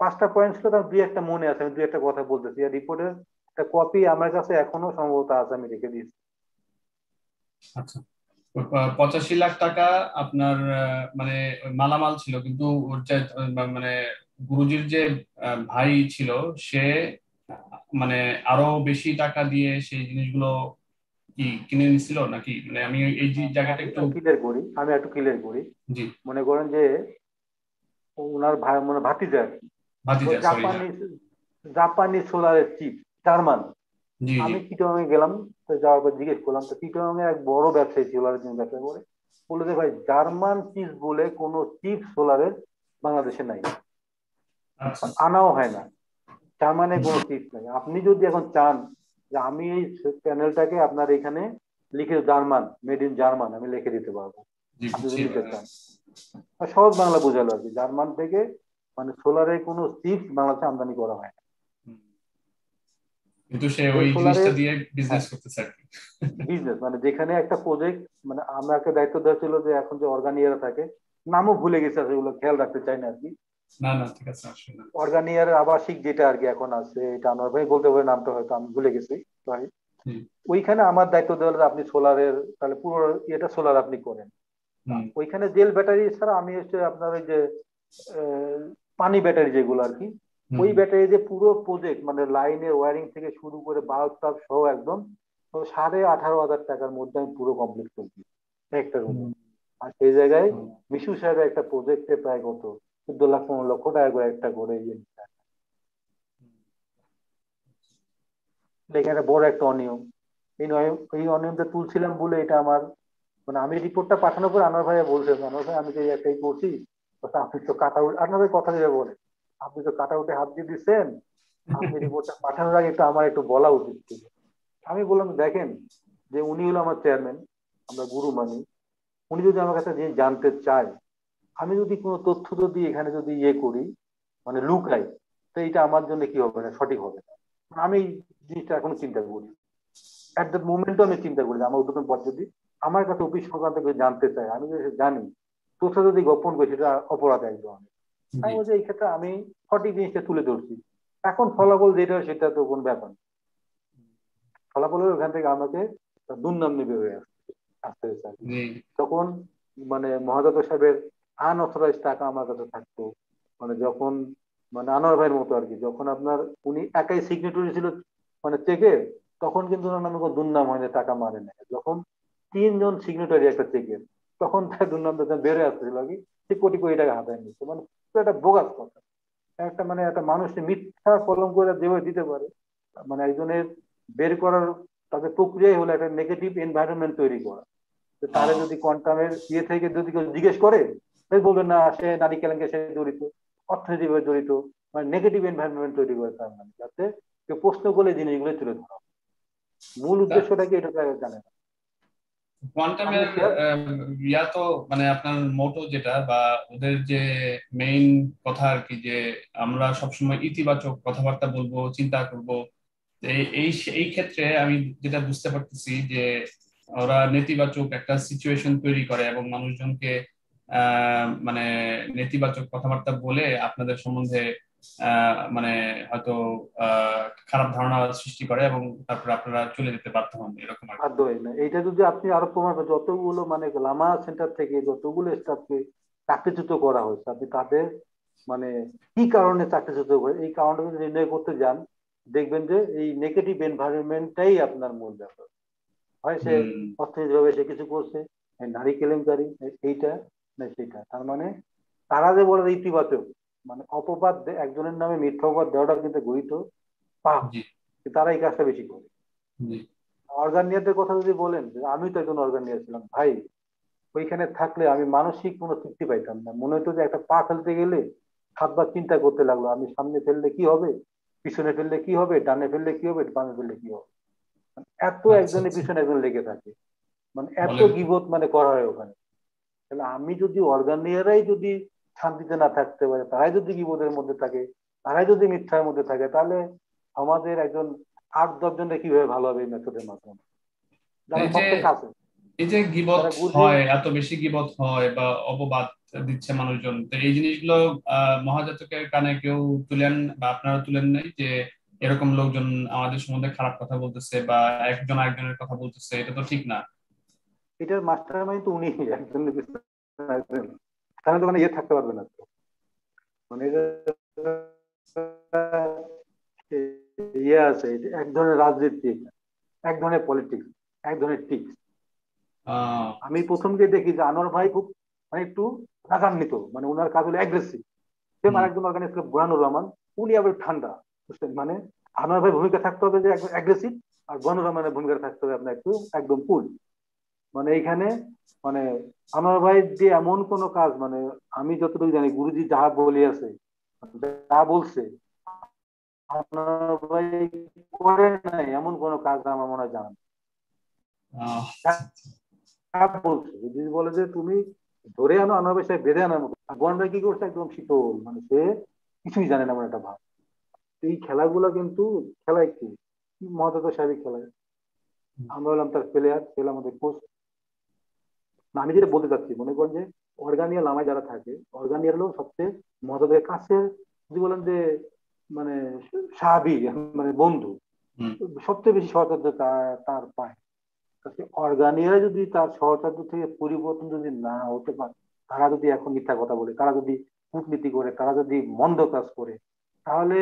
5টা পয়েন্ট ছিল, তার দুই একটা মনে আছে, আমি দুই একটা কথা বলতেছি। আর রিপোর্টের একটা কপি আমার কাছে এখনো সম্ভবত আছে, আমি রেখে দিয়েছি। আচ্ছা। 85 লাখ টাকা আপনার মানে ওই মালামাল ছিল, কিন্তু ওর যে মানে গুরুজির যে ভাই ছিল, সে মানে আরো বেশি টাকা দিয়ে সেই জিনিসগুলো কি কিনে নিছিল নাকি? মানে আমি এই যে জায়গাটা একটু। আমি একটু ক্লিয়ার করি। জি। মনে করেন যে ওনার ভাই মানে ভাতিজা আর কি, ও ভাতিজা, সরি, হ্যাঁ। জাপানি জাপানি সোলারের চিপ, জার্মান। জি জি। আমি চিটাগাং এ গেলাম, তো যাওয়ার পর জিজ্ঞেস করলাম, তো চিটাগাং এ এক বড় ব্যবসায়ী সোলারের জন্য ব্যবসা করে, বললো যে ভাই জার্মান চিপ বলে কোনো চিপ সোলারের বাংলাদেশে নাই, আচ্ছা। আনাও হয় না। জার্মানে হুম, কোনো চিপ নাই। আপনি যদি এখন চান যে আমি এই প্যানেলটাকে আপনার এখানে লিখে জার্মান, মেড ইন জার্মান, আমি লিখে দিতে পারবো, জি আপনি বুঝছি যদি নিতে এবার, হ্যাঁ। চান। আর সহজ বাংলা বোঝালো আর কি, জার্মান থেকে মানে সোলারের কোনো চিপ বাংলাদেশে আমদানি করা হয় না। হুম। কিন্তু সে যে ওই জিনিসটা সোলারের, দিয়ে বিজনেস হ্যাঁ, করতেছে আর কি। বিজনেস মানে যেখানে একটা প্রজেক্ট, মানে আমরা একটা দায়িত্ব দেওয়া ছিল যে এখন যে অর্গানিয়ারা থাকে, নামও ভুলে গেছে, সেগুলো খেয়াল রাখতে চাই না আর কি। না না, ঠিক আছে, আসলে না। অর্গানিয়ার আবাসিক যেটা আর কি এখন আছে, এটা আমার ভাই বলতে পারে, নামটা হয়তো আমি ভুলে গেছি, সরি। হুম ওইখানে আমার দায়িত্ব দেওয়া হলো যে আপনি সোলারের তাহলে পুরো এটা সোলার আপনি করেন। হুম ওইখানে জেল ব্যাটারি ছাড়া আমি হচ্ছে আপনার ওই যে আহ, পানি ব্যাটারি যেগুলো আর কি, হুম ওই ব্যাটারি যে পুরো প্রজেক্ট মানে লাইনের ওয়ারিং থেকে শুরু করে বাল্ব টাল্ব সহ একদম, তো 18,500 টাকার মধ্যে আমি পুরো কমপ্লিট করছি একটা রুমে। হুম আর সেই জায়গায় হুম। মিশু সাহেবের একটা প্রজেক্টে প্রায় কত 14 লাখ 15 লক্ষ টাকা করে একটা করে ইয়ে নিতে হয়। এখানে বড় একটা অনিয়ম। এই অনিয়মটা তুলছিলাম বলে এটা আমার, মানে আমি রিপোর্টটা পাঠানোর পর আনোয়ার ভাইয়া বলছে, আনোয়ার ভাই আমি তো এই একটাই করছি, বলছে, আপনি তো কাটা উঠে, আনোয়ার ভাই কথা দিয়ে বলে, আপনি তো কাটা উঠে হাত দিয়ে দিচ্ছেন, আপনি রিপোর্টটা পাঠানোর আগে একটু আমার একটু বলা উচিত ছিল। আমি বললাম দেখেন, যে উনি হলো আমার চেয়ারম্যান, আমরা গুরু মানি, উনি যদি আমার কাছে জিনিস জানতে চায়, আমি যদি কোনো তথ্য যদি এখানে যদি ইয়ে করি, মানে লুকাই, তো এটা আমার জন্য কি হবে না, সঠিক হবে না। আমি জিনিসটা এখন চিন্তা করি, এট দ্য মোমেন্টও আমি চিন্তা করি যে আমার উদ্বোধন পদ্ধতি আমার কাছে অফিস সংক্রান্ত কিছু জানতে চাই, আমি যদি জানি তথ্য যদি গোপন করি সেটা অপরাধ এক ধরনের। আমি জি। বলছি এই ক্ষেত্রে আমি সঠিক জিনিসটা তুলে ধরছি, এখন ফলাফল যেটা হয় সেটা তো কোনো ব্যাপার না। ফলাফলের ওখান থেকে আমাকে দুর্নাম নেবে হয়ে আসছে আস্তে আস্তে আর কি। জি। তখন মানে মহাজাত সাহেবের আনঅথরাইজ টাকা আমার কাছে থাকতো, মানে যখন মানে আনোয়ার ভাইয়ের মতো আর কি, যখন আপনার উনি একাই সিগনেটরি ছিল মানে চেকে, তখন কিন্তু ওনার নামে কোনো দুর্নাম হয়নি, টাকা মারে নাই। যখন 3 জন সিগনেটরি একটা চেকের, তখন তার দুর্নামটা বেড়ে আসছিল আর কি, সে কোটি কোটি টাকা হাতায় নিচ্ছে। মানে তো একটা বোগাস কথা, একটা মানে একটা মানুষকে মিথ্যা কলম করে যেভাবে দিতে পারে, মানে একজনের বের করার তাদের প্রক্রিয়াই হলো একটা নেগেটিভ এনভায়রনমেন্ট তৈরি করা। তো তারে আহ, যদি কোয়ান্টামের ইয়ে থেকে যদি কেউ জিজ্ঞেস করে, সে বলবে না সে নারী কেলেঙ্কারির সাথে জড়িত, অর্থনৈতিকভাবে জড়িত, মানে নেগেটিভ এনভায়রনমেন্ট তৈরি করে তার, মানে যাতে কেউ প্রশ্ন করলে জিনিসগুলো তুলে ধরা হয়। মূল তা উদ্দেশ্যটা কি এটা তারা জানে না। আপনি কোয়ান্টামের খেয়াল, ইয়া তো মানে আপনার মোটো যেটা বা ওদের যে মেইন কথা আর কি, যে আমরা সবসময় ইতিবাচক কথাবার্তা বলবো, চিন্তা করব। এই এই এই ক্ষেত্রে আমি যেটা বুঝতে পারতেছি যে ওরা নেতিবাচক একটা সিচুয়েশন তৈরি করে এবং মানুষজনকে মানে নেতিবাচক কথাবার্তা বলে আপনাদের সম্বন্ধে মানে হয়তো খারাপ ধারণা সৃষ্টি করে এবং তারপরে আপনারা চলে যেতে বাধ্য হন, এরকম আর কি। সাধ্য হয় না এইটা যদি আপনি আরো প্রমাণ করেন, যতগুলো মানে লামা সেন্টার থেকে যতগুলো স্টাফকে চাকরিচ্যুত করা হয়েছে, আপনি তাদের মানে কি কারণে চাকরিচ্যুত করে এই কারণটা যদি নির্ণয় করতে যান, দেখবেন যে এই নেগেটিভ এনভায়রনমেন্টটাই আপনার মূল ব্যাপার। হয় সে হুম। অর্থনৈতিকভাবে সে কিছু করছে, এই নারী কেলেঙ্কারি, এইটা না সেটা, তার মানে তারা যে বলে ইতিবাচক, মানে অপবাদ একজনের নামে মিথ্যা অপবাদ দেওয়াটা কিন্তু গৃহীত পাপ, জি তারা এই কাজটা বেশি করে। জি। অর্গানিয়ারদের কথা যদি বলেন, যে আমি তো একজন অর্গানিয়ার ছিলাম ভাই, ওইখানে থাকলে আমি মানসিক কোনো তৃপ্তি পাইতাম না, মনে হতো যে একটা পা ফেলতে গেলে 7 বার চিন্তা করতে লাগলো, আমি সামনে ফেললে কি হবে, পিছনে ফেললে কি হবে, ডানে ফেললে কি হবে, বামে ফেললে কি হবে। এত আচ্ছা একজনের আচ্ছা, পিছনে একজন লেগে থাকে, মানে এত বলেন কি? গিবত মানে করা হয় ওখানে। তাহলে আমি যদি অর্গানিয়ারাই যদি শান্তিতে না থাকতে পারে, তারাই যদি গিবতের মধ্যে থাকে, তারাই যদি মিথ্যার মধ্যে থাকে, তাহলে আমাদের একজন 8-10 জনের কিভাবে ভালো হবে এই মেথডের মাধ্যমে, যারা এই যে সবচেয়ে কাছে, এই যে গীবত যারা গুরজি। হয়, এত বেশি গীবত হয় বা অপবাদ দিচ্ছে মানুষজন, তো এই জিনিসগুলো মহাজাতকের কানে কেউ তুলেন বা আপনারা তুলেন নাই যে এরকম লোকজন আমাদের সম্বন্ধে খারাপ কথা বলতেছে বা একজন আরেকজনের কথা বলতেছে, এটা তো ঠিক না। এটার মাস্টার মাইন্ড তো উনি একজন, তাহলে তো মানে ইয়ে থাকতে পারবে না তো। মানে এটা ইয়ে আছে, এটা এক ধরনের রাজনীতি, এক ধরনের পলিটিক্স, এক ধরনের টিক্স। আহ আমি প্রথম যে দেখি যে আনোয়ার ভাই খুব মানে একটু রাগান্বিত, মানে ওনার কাজ হলো অ্যাগ্রেসিভ। সেম হুম, আরেকজন অর্গানাইজ করে বোরানুর রহমান, উনি আবার ঠান্ডা, বুঝলেন? মানে আনোয়ার ভাই ভূমিকা থাকতে হবে যে অ্যাগ্রেসিভ, আর বোরানুর রহমানের ভূমিকা থাকতে হবে আপনার একটু একদম কুল। মানে এইখানে মানে আনোয়ার ভাই যে এমন কোন কাজ, মানে আমি যতটুকু জানি গুরুজি যাহা বলিয়াছে, যা বলছে, আনোয়ার ভাই করে নাই এমন কোন কাজ আমার মনে হয় জানা নেই। যা আচ্ছা আচ্ছা। বলছে, যদি বলে যে তুমি ধরে আনো, আনোয়ার ভাই সাহেব বেঁধে আনার মতো। আর বোরান ভাই কি করছে, একদম শীতল, মানে সে কিছুই জানে না, এমন একটা ভাব। এই খেলাগুলো কিন্তু খেলায় কি মহাদাতা সাহেব খেলায়, আমরা হলাম তার প্লেয়ার, ছেলে আমাদের কোচ। না, আমি যেটা বলতে চাচ্ছি, মনে করেন যে অর্গানিয়া লামায় যারা থাকে, অর্গানিয়ার লোক সবচেয়ে মজাদের কাছে, যদি বলেন যে মানে সাহাবি, মানে বন্ধু, হুম, সবচেয়ে বেশি সহচর্য তার পায়। অর্গানিয়ারা যদি তার সহচর্য থেকে পরিবর্তন যদি না হতে পারে, তারা যদি এখন মিথ্যা কথা বলে, তারা যদি কূটনীতি করে, তারা যদি মন্দ কাজ করে, তাহলে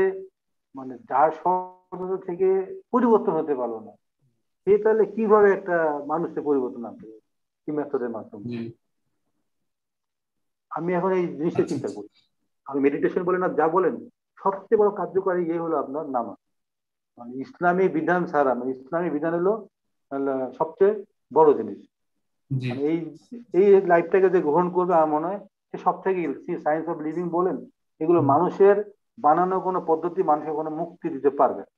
মানে যার সহচর্য থেকে পরিবর্তন হতে পারলো না, সে তাহলে কিভাবে একটা মানুষের পরিবর্তন আনতে পারে, কি মেথডের মাধ্যমে? জি, আমি এখন এই জিনিসটা আচ্ছা চিন্তা আচ্ছা। করি। আমি মেডিটেশন বলেন আর যা বলেন, সবচেয়ে বড় কার্যকরী ইয়ে হলো আপনার নামাজ। মানে ইসলামী বিধান ছাড়া, মানে ইসলামী বিধান হলো সবচেয়ে বড় জিনিস। জি, মানে এই এই লাইফটাকে যে গ্রহণ করবে, আমার মনে হয় সে সব থেকে, সায়েন্স অফ লিভিং বলেন, এগুলো হুম, মানুষের বানানো কোনো পদ্ধতি মানুষের কোনো মুক্তি দিতে পারবে না।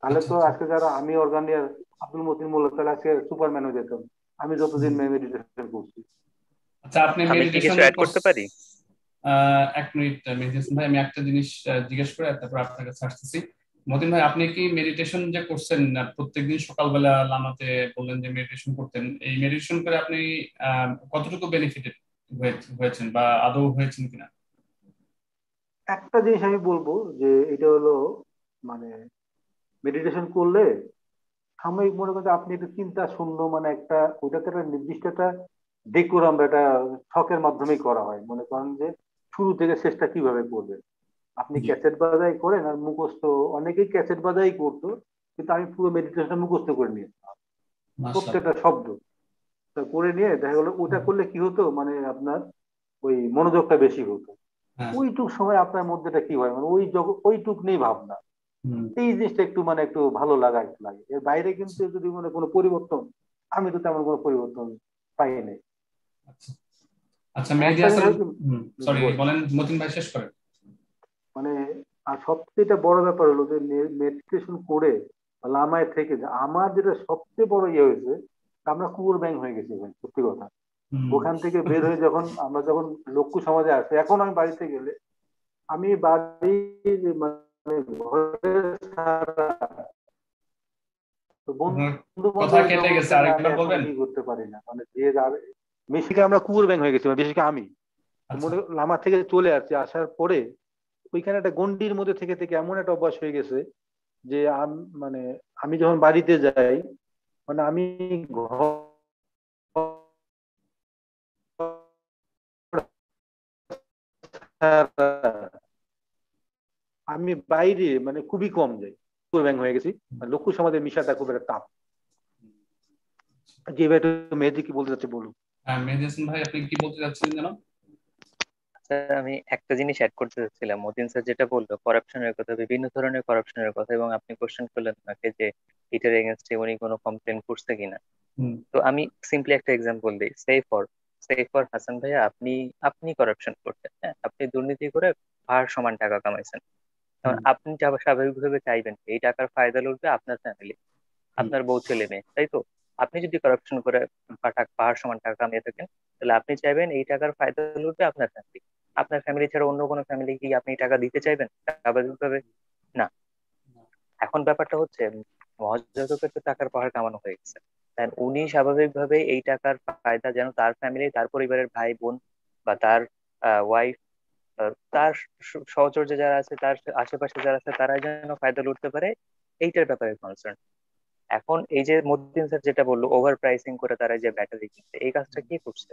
তাহলে আচ্ছা তো আচ্ছা। আজকে যারা, আমি অর্গানিয়ার আব্দুল মতিন মোল্লা, তাহলে আজকে সুপারম্যান হয়ে যেতাম, আমি যতদিন হুম। মেডিটেশন করছি। আচ্ছা, আপনি আমি কি মেডিটেশন কিছু অ্যাড কোর্স, করতে পারি? 1 মিনিট মেডিটেশন ভাই, আমি একটা জিনিস জিজ্ঞেস করে তারপর আপনার কাছে আসতেছি। মতিন ভাই, আপনি কি মেডিটেশন যে করছেন প্রত্যেকদিন সকালবেলা লামাতে, বললেন যে মেডিটেশন করতেন, এই মেডিটেশন করে আপনি কতটুকু বেনিফিটেড হয়েছেন বা আদৌ হয়েছেন কিনা? একটা জিনিস আমি বলবো, যে এটা হলো মানে মেডিটেশন করলে সাময়িক, মনে করেন যে আপনি একটু চিন্তা শূন্য, মানে একটা ওইটাতে একটা নির্দিষ্ট একটা ডেকোরাম, একটা ছকের মাধ্যমেই করা হয়। মনে করেন যে শুরু থেকে শেষটা কিভাবে করবে, আপনি জি, ক্যাসেট বাজাই করেন আর মুখস্থ, অনেকেই ক্যাসেট বাজাই করতো, কিন্তু আমি পুরো মেডিটেশন মুখস্থ করে নিয়েছিলাম, প্রত্যেকটা মাশাআল্লাহ। শব্দ। তা করে নিয়ে দেখা গেলো ওটা করলে কি হতো, মানে আপনার ওই মনোযোগটা বেশি হতো। হ্যাঁ, ওইটুক সময় আপনার মধ্যেটা কি হয়, মানে ওই ওইটুক নেই ভাবনা, হুম, এই জিনিসটা একটু মানে একটু ভালো লাগা একটু লাগে। এর বাইরে কিন্তু যদি মানে কোনো পরিবর্তন, আমি তো তেমন কোনো পরিবর্তন পাই নাই। আচ্ছা আচ্ছা। একটা জিনিস মেডিটেশন, হয় কি, সরি বল, বলেন, মতিন ভাই শেষ করেন। মানে আর সবচেয়ে বড় ব্যাপার হলো যে মেডিটেশন করে লামায় থেকে, যে আমার যেটা সবচেয়ে বড় ইয়ে হয়েছে, আমরা কুকুর ব্যাং হয়ে গেছি ভাই, সত্যি কথা। হুম, ওখান থেকে বের হয়ে যখন আমরা যখন লক্ষ্য সমাজে আসি, এখন আমি বাড়িতে গেলে, আমি বাড়ি মানে ঘরে ছাড়া, তো আপনার বন্ধু কথা বান্ধবের কেটে গেছে, জগৎটা আমি আরেকবার এখন বলবেন? কি করতে পারি না, মানে যে যার মেশিকে আমরা কুকুর ব্যাং হয়ে গেছি, মানে বিশেষ করে আমি। তো আচ্ছা, মনে লামা থেকে চলে আসছি, আসার পরে ওইখানে একটা গন্ডির মধ্যে থেকে থেকে এমন একটা অভ্যাস হয়ে গেছে, যে মানে আমি যখন বাড়িতে যাই, মানে আমি ঘর ছাড়া, আমি বাইরে মানে খুবই কম যাই, কুকুর ব্যাং হয়ে গেছি। মানে লক্ষ্য সমাজের মিশাটা খুব একটা টাফ। যে ভাই, মেহেদি কি বলতে চাচ্ছে বলুন। হ্যাঁ, মেডিটেশন ভাই, আপনি কি বলতে চাচ্ছিলেন যেন? আচ্ছা, আমি একটা জিনিস অ্যাড করতে চাচ্ছিলাম। মতিন স্যার যেটা বললো করাপশনের কথা, বিভিন্ন ধরনের করাপশনের কথা, এবং আপনি কোশ্চেন করলেন ওনাকে যে এটার এগেনস্টে উনি কোনো কমপ্লেন করছে কিনা। হুম, তো আমি সিম্পলি একটা এক্সাম্পল দিই। সেই ফর হাসান ভাইয়া, আপনি আপনি করাপশন করতেন, হ্যাঁ, আপনি দুর্নীতি করে পাহাড় সমান টাকা কামাইছেন, তখন আপনি স্বাভাবিকভাবে চাইবেন এই টাকার ফায়দা লুটবে আপনার ফ্যামিলি, আপনার বউ ছেলে মেয়ে, তাই তো? আপনি যদি কারাপশন করে পাহাড় সমান টাকা কামিয়ে থাকেন, তাহলে আপনি চাইবেন এই টাকার ফায়দা লুটবে আপনার ফ্যামিলি। আপনার ফ্যামিলি ছাড়া অন্য কোনো ফ্যামিলি কি আপনি টাকা দিতে চাইবেন স্বাভাবিকভাবে? না। এখন ব্যাপারটা হচ্ছে মহাজাতকের তো টাকার পাহাড় কামানো হয়ে গেছে, তাই উনি স্বাভাবিকভাবে এই টাকার ফায়দা যেন তার ফ্যামিলি, তার পরিবারের ভাই বোন বা তার ওয়াইফ, তার সহচর্যে যারা আছে, তার আশেপাশে যারা আছে, তারা যেন ফায়দা লুটতে পারে, এইটার ব্যাপারে কনসার্ন। এখন এই যে মতিন স্যার যেটা বললো ওভার প্রাইসিং করে তারা যে ব্যাটারি কিনছে, এই কাজটা কে করছে?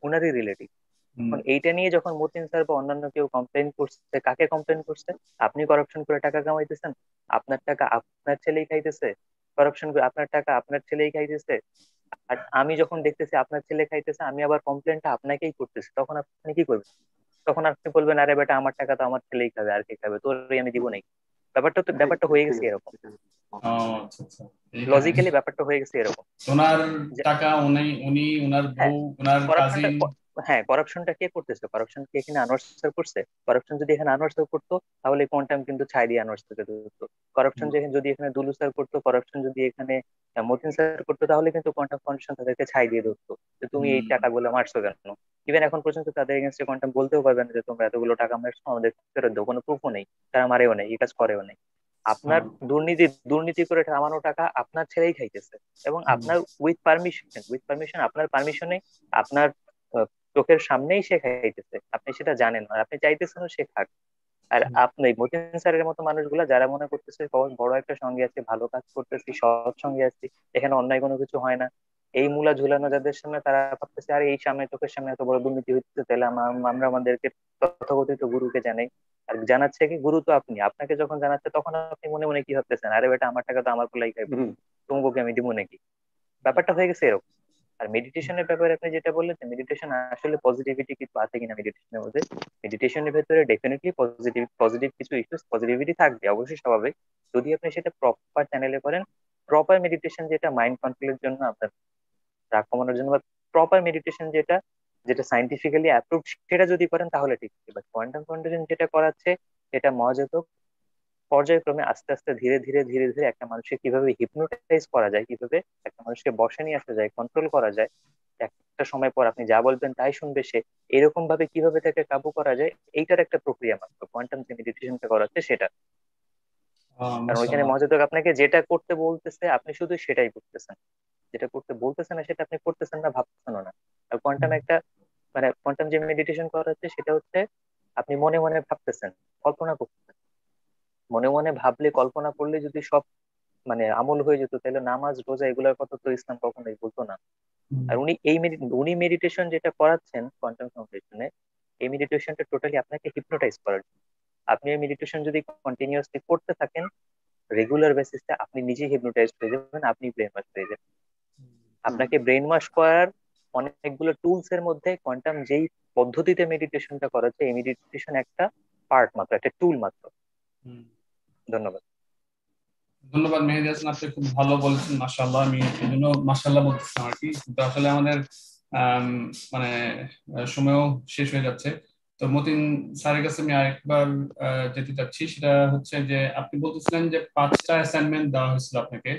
উনারই রিলেটিভ। এখন এইটা নিয়ে যখন মতিন স্যার বা অন্যান্য কেউ কমপ্লেন করছে, কাকে কমপ্লেন করছে? আপনি করাপশন করে টাকা কামাইতেছেন, আপনার টাকা আপনার ছেলেই খাইতেছে, করাপশন করে আপনার টাকা আপনার ছেলেই খাইতেছে, আর আমি যখন দেখতেছি আপনার ছেলে খাইতেছে, আমি আবার কমপ্লেনটা আপনাকেই করতেছি, তখন আপনি কি করবেন? তখন আপনি বলবেন আরে বেটা আমার টাকা তো আমার ছেলেই খাবে, আর কে খাবে, তোর আমি দিব নাকি? ব্যাপারটা হয়ে গেছে এরকম, ও আচ্ছা আচ্ছা, এই কাহিনী। লজিক্যালি ব্যাপারটা হয়ে গেছে এরকম। ওনার যে টাকা উনি উনি ওনার হ্যাঁ, বউ ওনার করাপশনটা, কাজিন। হ্যাঁ করাপশনটা কে করতেছে? করাপশন কি এখানে আনোয়ার স্যার করছে? করাপশন যদি এখানে আনোয়ার স্যার করতো, তাহলে কোয়ান্টাম কিন্তু ছাই দিয়ে আনোয়ার স্যারকে ধরতো। করাপশন যদি এখানে দুলু স্যার করতো, করাপশন যদি এখানে মতিন স্যার করতো, তাহলে কিন্তু কোয়ান্টাম ফাউন্ডেশন তাদেরকে ছাই দিয়ে ধরতো যে তুমি এই টাকাগুলো মারছো কেন। ইভেন এখন পর্যন্ত তাদের এগেনস্টে কোয়ান্টাম বলতেও পারবে না যে তোমরা এতগুলো টাকা মারছো, আমাদের ফেরত দাও, কোনো প্রুফও নেই, তারা মারেও নেই, এই কাজ করেও নেই। আপনার দুর্নীতি করে কামানো টাকা আপনার ছেলেই খাইতেছে, এবং আপনার উইথ পারমিশন আপনার পারমিশনে, আপনার আহ, চোখের সামনেই সে খাইতেছে, আপনি সেটা জানেন না, আর আপনি চাইতেছেনও সে খাক। আর আপনি মতিন স্যারের মতো মানুষগুলা যারা মনে করতেছে বড় একটা সঙ্গে আছে, ভালো কাজ করতেছি, সৎ সঙ্গে আছি, এখানে অন্যায় কোনো কিছু হয় না, এই মূলা ঝুলানো যাদের সামনে, তারা ভাবতেছে আর এই সামনে চোখের সামনে এত বড় দুর্নীতি হচ্ছে, তাহলে আমরা আমাদেরকে তথাকথিত গুরুকে জানাই। আর জানাচ্ছে কি গুরু তো আপনি, আপনাকে যখন জানাচ্ছে তখন আপনি মনে মনে কি ভাবতেছেন, আরে বেটা আমার টাকা তো আমার পোলাই খাইবো, তোমাকে আমি দিব নাকি? ব্যাপারটা হয়ে গেছে এরকম। আর মেডিটেশনের ব্যাপারে আপনি যেটা বললেন, মেডিটেশন আসলে পজিটিভিটি কিছু আছে কিনা মেডিটেশনের মধ্যে, মেডিটেশনের ভেতরে ডেফিনেটলি পজিটিভ পজিটিভ কিছু ইস্যুস, পজিটিভিটি থাকবে অবশ্যই, স্বাভাবিক, যদি আপনি সেটা প্রপার চ্যানেলে করেন। প্রপার মেডিটেশন যেটা মাইন্ড কন্ট্রোলের জন্য, আপনার রাগ কমানোর জন্য, বা প্রপার মেডিটেশন যেটা যেটা সাইন্টিফিক্যালি অ্যাপ্রুভ, সেটা যদি করেন তাহলে ঠিক আছে। বাট কোয়ান্টাম ফাউন্ডেশন যেটা করাচ্ছে, এটা মহাজাতক পর্যায়ক্রমে আস্তে আস্তে ধীরে ধীরে ধীরে ধীরে একটা মানুষকে কিভাবে হিপনোটাইজ করা যায়, কিভাবে একটা মানুষকে বশে নিয়ে আসা যায়, কন্ট্রোল করা যায়, একটা সময় পর আপনি যা বলবেন তাই শুনবে সে, এরকম ভাবে কিভাবে তাকে কাবু করা যায়, এইটার একটা প্রক্রিয়া মাত্র কোয়ান্টাম যে মেডিটেশনটা করাচ্ছে সেটা। কারণ ওইখানে মাশাআল্লাহ। মহাজাতক আপনাকে যেটা করতে বলতেছে আপনি শুধু সেটাই করতেছেন, যেটা করতে বলতেছে না সেটা আপনি করতেছেন না, ভাবছেনও না। আর কোয়ান্টাম একটা, মানে কোয়ান্টাম যে মেডিটেশন করাচ্ছে সেটা হচ্ছে আপনি মনে মনে ভাবতেছেন, কল্পনা করতেছেন, মনে মনে ভাবলে কল্পনা করলে যদি সব মানে আমল হয়ে যেত, তাহলে নামাজ রোজা এগুলোর কথা তো ইসলাম কখনোই বলতো না। আর উনি মেডিটেশন যেটা করাচ্ছেন কোয়ান্টাম ফাউন্ডেশনে, এই মেডিটেশনটা টোটালি আপনাকে হিপনোটাইজ করার জন্য। আপনি এই মেডিটেশন যদি কন্টিনিউয়াসলি করতে থাকেন রেগুলার বেসিসে, আপনি নিজেই হিপনোটাইজ হয়ে যাবেন, আপনি ব্রেন ওয়াশ হয়ে যাবেন। আপনাকে ব্রেন ওয়াশ করার অনেকগুলো টুলস এর মধ্যে কোয়ান্টাম যেই পদ্ধতিতে মেডিটেশনটা করাচ্ছে, এই মেডিটেশন একটা পার্ট মাত্র, একটা টুল মাত্র। ধন্যবাদ। ধন্যবাদ মেহেদী হাসান, আপনি খুব ভালো বলেছেন, মাশাআল্লাহ। আমি এই জন্য মাশাআল্লাহ বলতেছিলাম আর কি, কিন্তু আসলে আমাদের আম, মানে সময়ও শেষ হয়ে যাচ্ছে। তো মতিন স্যারের কাছে আমি আরেকবার যেতে চাচ্ছি, সেটা হচ্ছে যে আপনি বলতেছিলেন যে 5টা অ্যাসাইনমেন্ট দেওয়া হয়েছিল আপনাকে,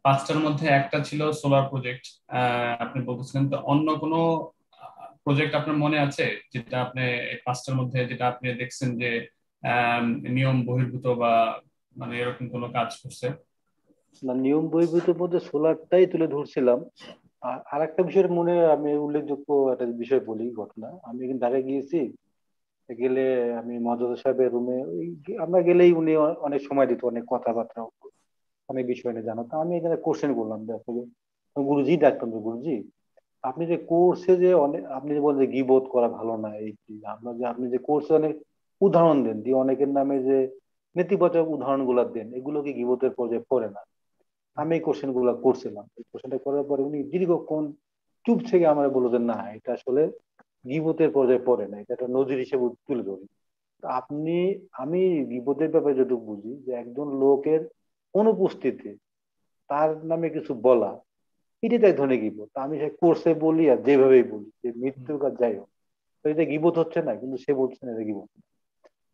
5টার মধ্যে একটা ছিল সোলার প্রজেক্ট। আপনি বলতেছিলেন, তো অন্য কোনো প্রজেক্ট আপনার মনে আছে যেটা আপনি এই 5টার মধ্যে, যেটা আপনি দেখছেন যে নিয়ম বহির্ভূত বা মানে এরকম কোনো কাজ করছে? না, নিয়ম বহির্ভূতের মধ্যে সোলারটাই তুলে ধরছিলাম। আর একটা বিষয়ের মনে আমি উল্লেখযোগ্য একটা বিষয় বলি, ঘটনা। আমি কিন্তু ঢাকা গিয়েছি, গেলে আমি মহাজোর সাহেবের রুমে, আমরা গেলেই উনি অনেক সময় দিত, অনেক কথাবার্তা হতো, অনেক বিষয় নিয়ে জানাতো। আমি এখানে কোশ্চেন করলাম যে আসলে গুরুজি ডাকতাম, যে গুরুজি আপনি যে কোর্সে যে অনেক, আপনি যে বলেন যে গীবত করা ভালো না, এই কি, আমরা যে আপনি যে কোর্সে অনেক উদাহরণ দেন, দিয়ে অনেকের নামে যে নেতিবাচক উদাহরণ গুলা দেন, এগুলো কি গীবতের পর্যায়ে পড়ে না? আমি এই কোশ্চেন গুলা করছিলাম, এই কোশ্চেনটা করার পরে উনি দীর্ঘক্ষণ চুপ থেকে আমার বললো যে না, এটা আসলে গীবতের পর্যায়ে পড়ে না, এটা একটা নজির হিসেবে তুলে ধরি। তো আমি গীবতের ব্যাপারে যেটুকু বুঝি, যে একজন লোকের অনুপস্থিতি তার নামে কিছু বলা, এটাই তো এক ধরনের গীবত। আমি সে কোর্সে বলি আর যেভাবেই বলি, যে মৃত্যুর কাজ যাই হোক, তো এটা গীবত হচ্ছে না, কিন্তু সে বলছে না এটা গীবত।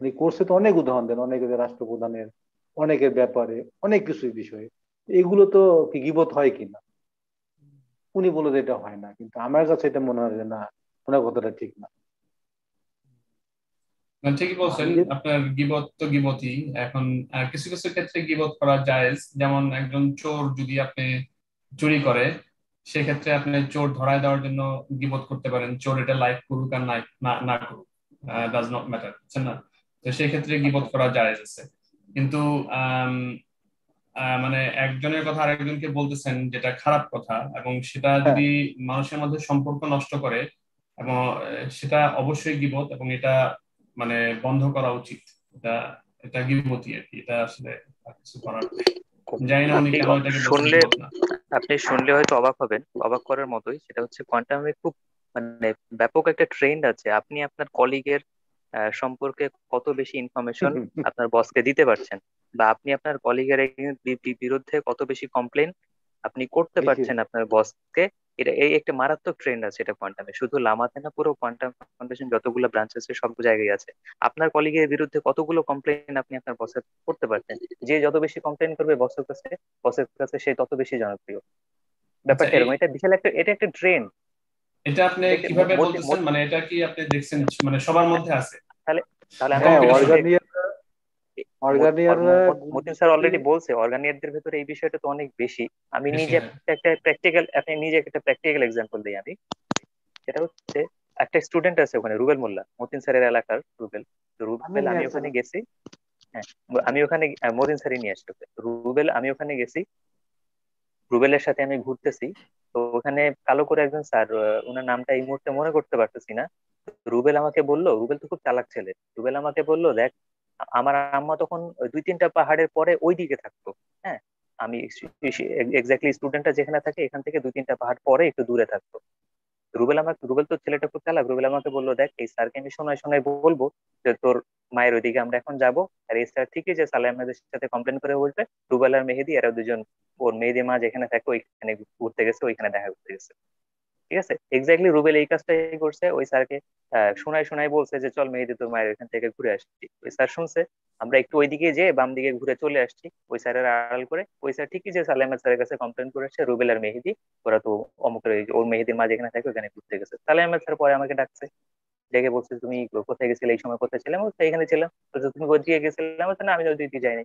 উনি কোর্সে তো অনেক উদাহরণ দেন, অনেকের রাষ্ট্রপ্রধানের, অনেকের ব্যাপারে, অনেক কিছু বিষয়ে। এগুলো তো কি গীবত হয় কিনা? উনি বলে যে এটা হয় না, কিন্তু আমার কাছে এটা মনে হয় যে না, ওনার কথাটা ঠিক না। ঠিকই বলছেন, আমি যে আপনার গীবত তো গীবতই। এখন কিছু কিছু ক্ষেত্রে গীবত করা জায়েজ, যেমন একজন চোর যদি আপনি চুরি করে, সেক্ষেত্রে আপনি চোর ধরায় দেওয়ার জন্য গীবত করতে পারেন, চোর এটা লাইক করুক আর না না না করুক, ডাজ নট ম্যাটার, বুঝছেন না? তো সেই ক্ষেত্রে আচ্ছা গীবত করা জায়েজ আছে। কিন্তু আম, মানে একজনের কথা আরেকজনকে বলতেছেন যেটা খারাপ কথা, এবং সেটা হ্যাঁ, যদি মানুষের মধ্যে সম্পর্ক নষ্ট করে, এবং সেটা অবশ্যই গীবত, এবং এটা মানে বন্ধ করা উচিত। এটা এটা গীবতই আর কি, এটা আসলে আর কিছু করার নেই। জানি না উনি আপনি কেন এটাকে বলছেন শুনলে গীবত না। আপনি শুনলে হয়তো অবাক হবেন, অবাক করার মতোই। সেটা হচ্ছে কোয়ান্টামে খুব মানে ব্যাপক একটা ট্রেন্ড আছে। আপনি আপনার কলিগের সম্পর্কে কত বেশি ইনফরমেশন আপনার বসকে দিতে পারছেন, বা আপনি আপনার কলিগের বিরুদ্ধে কত বেশি কমপ্লেন আপনি করতে লিখে পারছেন আপনার বসকে। এটা এই একটা মারাত্মক ট্রেন্ড আছে এটা কোয়ান্টামে, শুধু লামাতে না, পুরো কোয়ান্টাম ফাউন্ডেশন যতগুলো ব্রাঞ্চ আছে সব জায়গায় আছে। আপনার কলিগের বিরুদ্ধে কতগুলো কমপ্লেন আপনি আপনার বসের করতে পারছেন। যে যত বেশি কমপ্লেন করবে বসের কাছে সে তত বেশি জনপ্রিয়। আচ্ছা, ব্যাপারটা এরকম, এটা বিশাল একটা, এটা একটা ট্রেন্ড। এটা আপনি দেখে কিভাবে বলতেছেন? মানে এটা কি আপনি দেখছেন মানে সবার মধ্যে আছে? তাহলে তাহলে আমি হ্যাঁ, আপনাকে কম্পিটিশন? শিখে অর্গানিয়াররা মতিন স্যার গুরুজিকে অলরেডি বলছে অর্গানিয়ারদের ভেতরে এই বিষয়টা তো অনেক বেশি। আমি বেশি, নিজে হ্যাঁ। একটা প্র্যাকটিক্যাল, আপনি নিজে একটা প্র্যাকটিক্যাল এক্সাম্পল দিই আমি। সেটা হচ্ছে একটা স্টুডেন্ট আছে ওখানে, রুবেল মোল্লা, মতিন স্যারের এলাকার রুবেল। তো আমি রুবেল, নিয়ে আমি আসছি ওখানে না। গেছি। হ্যাঁ, আমি ওখানে মতিন স্যারই নিয়ে আসতে হবে। রুবেল, আমি ওখানে গেছি, রুবেলের সাথে আমি ঘুরতেছি। তো ওখানে কালো করে একজন স্যার, ওনার নামটা এই মুহূর্তে মনে করতে পারতেছি না। রুবেল আমাকে বলল, রুবেল তো খুব চালাক ছেলে, রুবেল আমাকে বলল, দেখ আমার আম্মা তখন ওই 2-3টা পাহাড়ের পরে ওই দিকে থাকতো। হ্যাঁ, আমি এক্স্যাক্টলি স্টুডেন্টটা যেখানে থাকে এখান থেকে 2-3টা পাহাড় পরে একটু দূরে থাকতো। রুবেল তো ছেলেটা খুব চালাক, রুবেল আমাকে বললো, দেখ এই স্যারকে আমি শোনায় শোনায় বলবো যে তোর মায়ের ওইদিকে আমরা এখন যাব, আর এই স্যার ঠিকই যে সালে আহমেদের সাথে কমপ্লেন করে বলবে রুবেল আর মেহেদি এরা দুজন ওর মেহেদি মা যেখানে থাকে ওইখানে ঘুরতে গেছে, ওইখানে দেখা করতে গেছে। ঠিক আছে, এক্স্যাক্টলি রুবেল এই কাজটাই করছে। ওই স্যারকে শোনায় শোনায় বলছে যে চল মেহেদি তোর মায়ের এখান থেকে ঘুরে আসছি। ওই স্যার শুনছে, আমরা একটু ওইদিকে যেয়ে বাম দিকে ঘুরে চলে আসছি, ওই স্যারের আড়াল করে। ওই স্যার ঠিকই যে সালেম স্যারের কাছে কমপ্লেন করে আসছে রুবেল আর মেহেদি ওরা তো অমুকের ওর মেহেদির মা যেখানে থাকে ওখানে ঘুরতে গেছে। সালেম স্যার পরে আমাকে ডাকছে, ডেকে বলছে তুমি কোথায় গেছিলে, এই সময় কোথায় ছিলাম? বলছে এখানে ছিলাম। বলছে তুমি ওইদিকে গেছিলাম? বলছে না, আমি ওই দিকে যাইনি।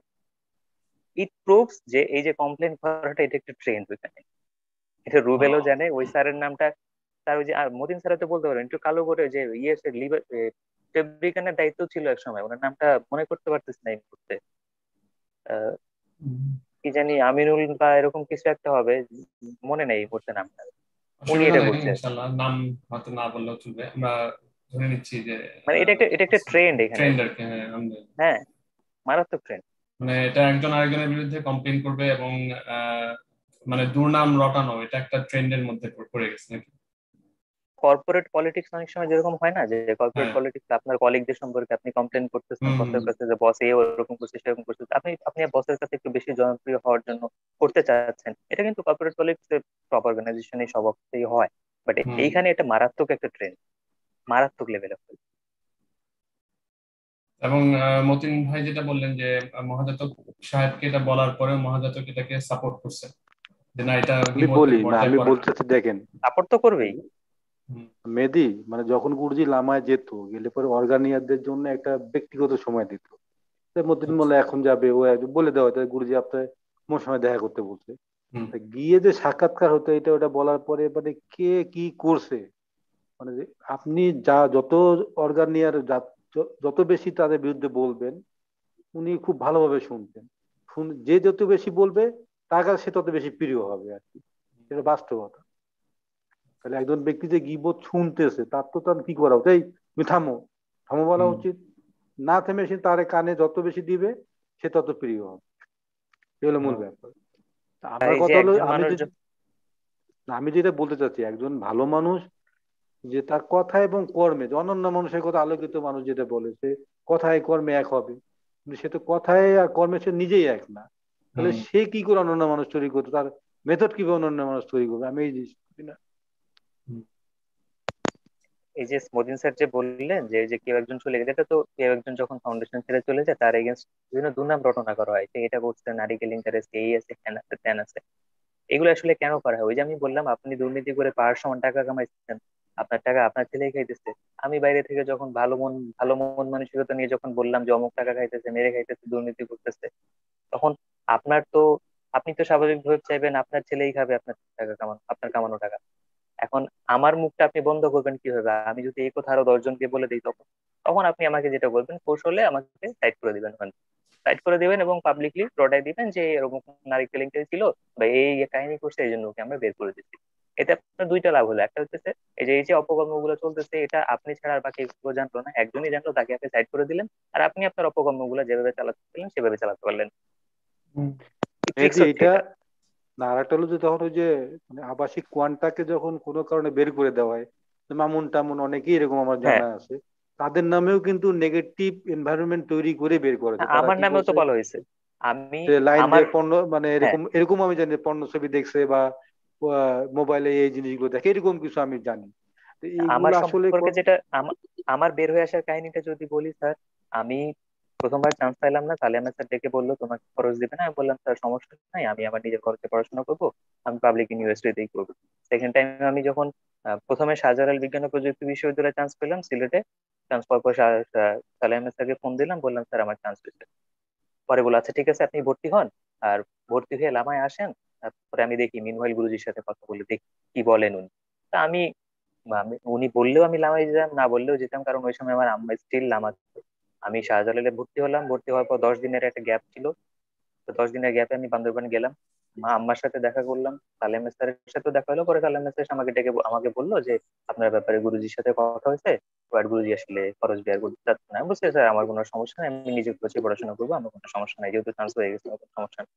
ইট প্রুভস যে এই যে কমপ্লেন করাটা এটা একটা ট্রেন্ড ওইখানে। এটা রুবেলও জানে, ওই স্যারের নামটা তার ওই যে মতিন স্যার তো বলতে পারেন একটু কালো করে, যে লিভার ফেব্রিকানের দায়িত্ব ছিল এক সময়, ওনার নামটা মনে করতে পারতেছি না এই মুহূর্তে। আহ, কি জানি আমিনুল বা এরকম কিছু একটা হবে, মনে নেই এই মুহূর্তে নামটা। উনি অসুবিধা এটা নাই, করছে। ইনশাল্লাহ। নাম হয়তো না বললেও চলবে, আমরা ধরে নিচ্ছি যে মানে এটা একটা ট্রেন্ড এখানে। ট্রেন্ড আর কি। হ্যাঁ, হ্যাঁ, মারাত্মক ট্রেন্ড। মানে এটা একজন আরেকজনের বিরুদ্ধে কমপ্লেন করবে, এবং আহ, মানে দুর্নাম রটানো, এটা একটা ট্রেন্ডের মধ্যে পড়ে গেছে নাকি? কর্পোরেট পলিটিক্স অনেক সময় যেরকম হয় না, যে কর্পোরেট হ্যাঁ। পলিটিক্স আপনার কলিগদের সম্পর্কে আপনি কমপ্লেন করতেছেন হুম, হুম, বসের কাছে যে বস এ ওরকম করছে সেরকম করছে, আপনি আপনি বসের কাছে একটু বেশি জনপ্রিয় হওয়ার জন্য করতে চাচ্ছেন। এটা কিন্তু কর্পোরেট পলিটিক্স সব অর্গানাইজেশনে সব অফিসেই হয়। বাট হুম। এইখানে এটা মারাত্মক একটা ট্রেন্ড, মারাত্মক লেভেলে। এবং মতিন ভাই যেটা বললেন যে মহাজাতক সাহেবকে এটা বলার পরে মহাজাতক এটাকে সাপোর্ট করছে, যে না, এটা আমি গীবতের বলি, পর্যায়ে আমি পড়ে না। বলতে চাচ্ছি, দেখেন সাপোর্ট তো করবেই। হুম। মেহেদী মানে যখন গুরুজি লামায় যেত, গেলে পরে অর্গানিয়ারদের জন্য একটা ব্যক্তিগত সময় দিত। মতিন আচ্ছা। মোল্লা এখন যাবে, ও একজন বলে দেওয়া হয়তো গুরুজি আপনার কোন সময় দেখা করতে বলছে। হুম, তা গিয়ে যে সাক্ষাৎকার হতো, এটা ওটা বলার পরে মানে কে কি করছে, মানে যে আপনি যা যত অর্গানিয়ার যত বেশি তাদের বিরুদ্ধে বলবেন, উনি খুব ভালোভাবে শুনতেন। যে যত বেশি বলবে তার কাছে সে তত বেশি প্রিয় হবে আর কি। এটা বাস্তবতা। তাহলে একজন ব্যক্তি যে গীবত শুনতেছে, তার কি করা উচিত? এই তুমি থামো, থামো বলা হুম, উচিত। না থেমে সে তার কানে যত বেশি দিবে সে তত প্রিয় হবে। এ হলো মূল হ্যাঁ। ব্যাপার। তা আর আমার এই যে কথা হলো, একজন আমি মানুষ যদি, আমি যেটা বলতে চাচ্ছি, একজন ভালো মানুষ যে তার কথা এবং কর্মে, যে অনন্য মানুষের কথা, আলোকিত মানুষ যেটা বলে, সে কথায় কর্মে এক হবে। কিন্তু সে তো কথায় আর কর্মে সে নিজেই এক না। তাহলে হুম। সে কি করে অনন্য মানুষ তৈরি করতো, তার মেথড কিভাবে অনন্য মানুষ তৈরি করবে, আমি এই জিনিস বুঝি না। হুম। এই যে মদিন স্যার যে বললেন যে এই যে কেউ একজন চলে গেছে, এটা তো কেউ একজন যখন ফাউন্ডেশন ছেড়ে চলে যায় তার এগেনস্ট বিভিন্ন দুর্নাম রটনা করা হয়, সে এটা করছে, নারী ইন্টারেস্ট এই আছে ফ্যান আছে ত্যান আছে। এগুলো আসলে কেন করা হয়? ওই যে আমি বললাম, আপনি দুর্নীতি করে পাহাড় সমান টাকা কামাইছেন, আপনার টাকা আপনার ছেলেই খাইতেছে। আমি বাইরে থেকে যখন ভালো মন মানসিকতা নিয়ে যখন বললাম যে অমুক টাকা খাইতেছে, মেরে খাইতেছে, দুর্নীতি করতেছে, তখন আপনার তো আপনি তো স্বাভাবিকভাবে চাইবেন আপনার ছেলেই খাবে আপনার টাকা কামানো, আপনার কামানো টাকা। এখন আমার মুখটা আপনি বন্ধ করবেন কিভাবে? আমি যদি এই কথা আরো 10 জনকে বলে দিই, তখন তখন আপনি আমাকে যেটা বলবেন, কৌশলে আমাকে সাইড করে দিবেন, ওখানে সাইড করে দিবেন এবং পাবলিকলি রটাই দিবেন যে এরকম নারী কেলেঙ্কারি ছিল বা এই কাহিনী করছে, এই জন্য ওকে আমরা বের করে দিচ্ছি। এতে আপনার দুইটা লাভ হলো, একটা হচ্ছে এই যে অপকর্মগুলো চলতেছে, এটা আপনি ছাড়া আর বাকি কেউ জানলো না, একজনই জানলো, তাকে আপনি সাইড করে দিলেন, আর আপনি আপনার অপকর্মগুলো যেভাবে চালাচ্ছিলেন সেভাবে চালাতে পারলেন। ট্রিক্স মেহেদি হচ্ছে এটা এটা। না, আরেকটা হলো যে তখন ওই যে মানে আবাসিক কোয়ান্টাকে যখন কোনো কারণে বের করে দেওয়া হয়, তো মামুন টামুন অনেকেই এরকম আমার হ্যাঁ, জানা আছে, তাদের নামেও কিন্তু নেগেটিভ এনভায়রনমেন্ট তৈরি করে বের করেছে। তারা আমার কি নামেও তো করছে, বলা হয়েছে। আমি যে লাইন আমার দিয়ে পণ্য মানে হ্যাঁ, এরকম এরকম আমি জানি পণ্য ছবি দেখছে বা মোবাইলে এই জিনিসগুলো দেখে, এরকম কিছু আমি জানি। তো আমার এইগুলো আসলে সম্পর্কে যেটা আমার বের হয়ে আসার কাহিনীটা যদি বলি স্যার, আমি প্রথমবার চান্স পাইলাম না, তাহলে আমার স্যার ডেকে বললো তোমাকে খরচ দিবে না, আমি বললাম স্যার সমস্যা নাই, আমি আমার নিজের খরচে পড়াশোনা করবো, আমি পাবলিক ইউনিভার্সিটিতেই করবো। সেকেন্ড টাইম আমি যখন প্রথমে শাহজালাল বিজ্ঞান ও প্রযুক্তি বিশ্ববিদ্যালয়ে চান্স পেলাম সিলেটে, চান্স পাওয়ার পর সালেহ আহমেদ স্যারকে ফোন দিলাম, বললাম স্যার আমার চান্স হয়েছে। পরে বলে আচ্ছা ঠিক আছে আপনি ভর্তি হন, আর ভর্তি হয়ে লামায় আসেন, তারপরে আমি দেখি মিনওয়াইল গুরুজির সাথে কথা বলে দেখি কি বলেন উনি। তা উনি বললেও আমি লামায় যেতাম, না বললেও যেতাম, কারণ ওই সময় আমার আম্মা স্টিল লামা। আমি শাহজালালে ভর্তি হলাম, ভর্তি হওয়ার পর 10 দিনের একটা গ্যাপ ছিল, তো 10 দিনের গ্যাপে আমি বান্দরবান গেলাম, আম্মার সাথে দেখা করলাম, সালেম স্যারের সাথে দেখা হলো। পরে সালেম স্যার আমাকে ডেকে আমাকে বললো যে আপনার ব্যাপারে গুরুজির সাথে কথা হয়েছে, বাট গুরুজি আসলে খরচ ব্যয় করতে চাচ্ছে না। আমি বলছি স্যার আমার কোনো সমস্যা নেই, আমি নিজে খরচে পড়াশোনা করবো, আমার কোনো সমস্যা নাই, যেহেতু চান্স হয়ে গেছে আমার কোনো সমস্যা নেই।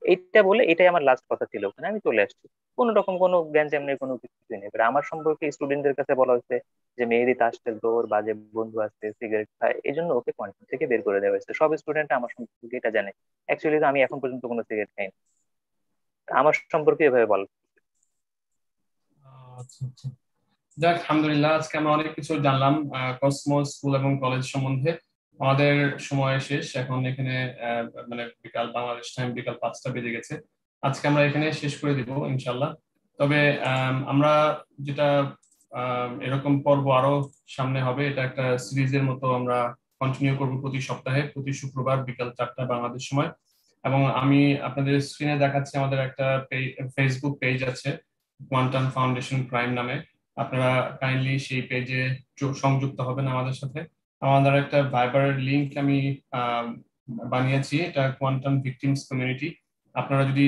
এইটা বলে, এটাই আমার লাস্ট কথা ছিল, ওখানে আমি চলে আসছি। কোনো রকম কোনো গ্যাঞ্জাম নেই, কোনো কিছুই নেই। এবার আমার সম্পর্কে স্টুডেন্টদের কাছে বলা হয়েছে যে মেহেদি তাস খেলতো, ওর বাজে বন্ধু আছে, সিগারেট খায়, এই জন্য ওকে কোয়ান্টিটি থেকে বের করে দেওয়া হয়েছে। সব স্টুডেন্ট আমার সম্পর্কে এটা জানে। অ্যাকচুয়ালি তো আমি এখন পর্যন্ত কোনো সিগারেট খাইনি, আমার সম্পর্কে এভাবে বল। আচ্ছা আচ্ছা, যাক আলহামদুলিল্লাহ, আজকে আমরা অনেক কিছু জানলাম কসমোস স্কুল এবং কলেজ সম্বন্ধে। আমাদের সময় শেষ এখন এখানে, মানে বিকাল বাংলাদেশ টাইম বিকাল 5টা বেজে গেছে। আজকে আমরা এখানে শেষ করে দিব ইনশাল্লাহ। তবে আমরা যেটা এরকম পর্ব আরো সামনে হবে, এটা একটা সিরিজের মতো আমরা কন্টিনিউ করব প্রতি সপ্তাহে, প্রতি শুক্রবার বিকাল 4টা বাংলাদেশ সময়। এবং আমি আপনাদের স্ক্রিনে দেখাচ্ছি আমাদের একটা ফেসবুক পেজ আছে, কোয়ান্টাম ফাউন্ডেশন প্রাইম নামে। আপনারা কাইন্ডলি সেই পেজে সংযুক্ত হবেন আমাদের সাথে। আমাদের একটা ভাইবার লিংক আমি বানিয়েছি, এটা কোয়ান্টাম ভিকটিমস কমিউনিটি। আপনারা যদি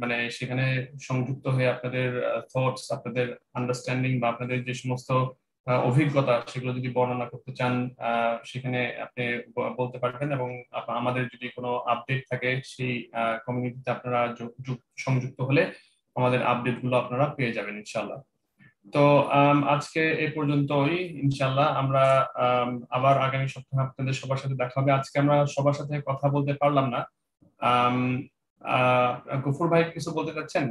মানে সেখানে সংযুক্ত হয়ে আপনাদের থটস, আপনাদের আন্ডারস্ট্যান্ডিং বা আপনাদের যে সমস্ত অভিজ্ঞতা সেগুলো যদি বর্ণনা করতে চান, সেখানে আপনি বলতে পারবেন। এবং আমাদের যদি কোনো আপডেট থাকে সেই কমিউনিটিতে আপনারা সংযুক্ত হলে আমাদের আপডেট গুলো আপনারা পেয়ে যাবেন ইনশাল্লাহ। তো আজকে এ পর্যন্তই ইনশাল্লাহ। আমরা আবার আগামী সপ্তাহে আপনাদের সবার সাথে দেখা হবে। আজকে আমরা সবার সাথে কথা বলতে পারলাম না। আম, গফুর ভাই কিছু বলতে চাচ্ছেন?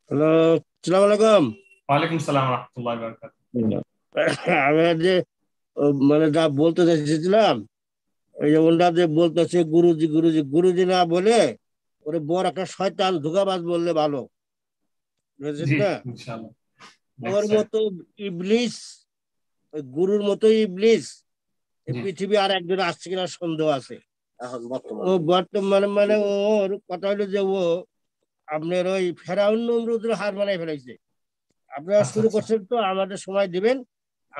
হ্যালো, সালাম আলাইকুম। ওয়ালাইকুম সালাম রহমতুল্লাহ বারাকাতুহু। আমি যে মানে যা বলতে চাইছিলাম, ওই যে ওনারা যে বলতেছে গুরুজি গুরুজি গুরুজি না বলে ওরে বড় একটা শয়তান ধোঁকাবাজ বললে ভালো, বুঝেছেন জি না? ইনশাআল্লাহ, ওর নেক্সট টাইম। মতো ইবলিস, ওই গুরুর মতো ইবলিস এই জি পৃথিবী আর একজন আসছে কিনা সন্দেহ আছে এখন বর্তমানে। ও বর্তমানে মানে ওর কথা হলো যে ও আপনার ওই ফেরাউন নমরুদের হার মানায় ফেলাইছে। আপনারা আচ্ছা শুরু আচ্ছা। করছেন তো, আমাদের সময় দিবেন,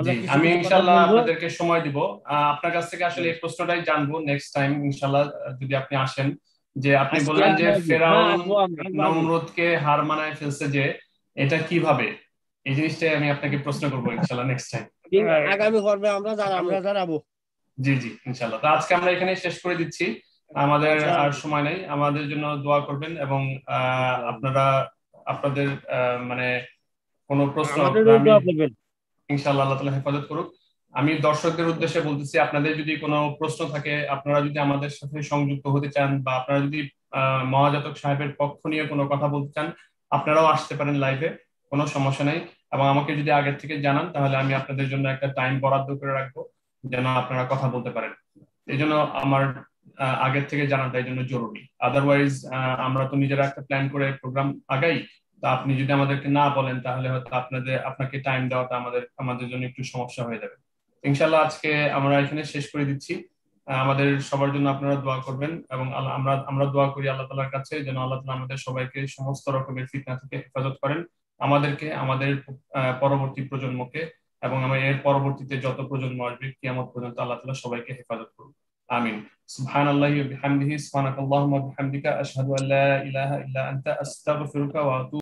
জি আমরা কিছু আমি কিছু কথা ইনশাল্লাহ বলবো। আপনাদেরকে সময় দিব। আপনার কাছ থেকে আসলে এই প্রশ্নটাই জানবো নেক্সট টাইম ইনশাল্লাহ, যদি আপনি আসেন। যে আপনি আজকে বললেন যে আমরা আসবো, হ্যাঁ ফেরাউন আসবো, আমরা আসবো। নমরুদকে হার মানায় ফেলছে, যে এটা কিভাবে, এই জিনিসটাই আমি আপনাকে প্রশ্ন করবো ইনশাল্লাহ নেক্সট টাইম। আগামী পর্বে আমরা জানাবো। জি জি ইনশাল্লাহ। তো আজকে আমরা এখানে শেষ করে দিচ্ছি, আমাদের আচ্ছা, আর সময় নেই। আমাদের জন্য দোয়া করবেন এবং আপনারা আপনাদের মানে কোনো প্রশ্ন আমাদের আমি দোয়া করবেন। ইনশাআল্লাহ আল্লাহ তাআলা হেফাজত করুক। আমি দর্শকদের উদ্দেশ্যে বলতেছি, আপনাদের যদি কোনো প্রশ্ন থাকে, আপনারা যদি আমাদের সাথে সংযুক্ত হতে চান, বা আপনারা যদি মহাজাতক সাহেবের পক্ষ নিয়ে কোনো কথা বলতে চান, আপনারাও আসতে পারেন লাইভে, কোনো সমস্যা নাই। এবং আমাকে যদি আগের থেকে জানান তাহলে আমি আপনাদের জন্য একটা টাইম বরাদ্দ করে রাখবো যেন আপনারা কথা বলতে পারেন। এই জন্য আমার আগের থেকে জানাটা এই জন্য জরুরি। আদারওয়াইজ আমরা তো নিজেরা একটা প্ল্যান করে প্রোগ্রাম আগাই, তো আপনি যদি আমাদেরকে না বলেন তাহলে হয়তো আপনাকে টাইম দেওয়াটা আমাদের জন্য একটু সমস্যা হয়ে যাবে। ইনশাল্লাহ আজকে আমরা এখানে শেষ করে দিচ্ছি। আমাদের সবার জন্য আপনারা দোয়া করবেন এবং আমরা দোয়া করি আল্লাহ তাআলার কাছে যেন আল্লাহ তাআলা আমাদের সবাইকে সমস্ত রকমের ফিতনা থেকে হেফাজত করেন, আমাদেরকে, আমাদের পরবর্তী প্রজন্মকে, এবং এর পরবর্তীতে যত প্রজন্ম আসবে কিয়ামত পর্যন্ত আল্লাহ তাআলা সবাইকে হেফাজত করুন। আমিন। সুবহানাল্লাহি ওয়া বিহামদিহি, সুবহানাকাল্লাহুম্মা ওয়া বিহামদিকা, আশহাদু আল্লা ইলাহা ইল্লা আনতা, আস্তাগফিরুকা ওয়া আতুবু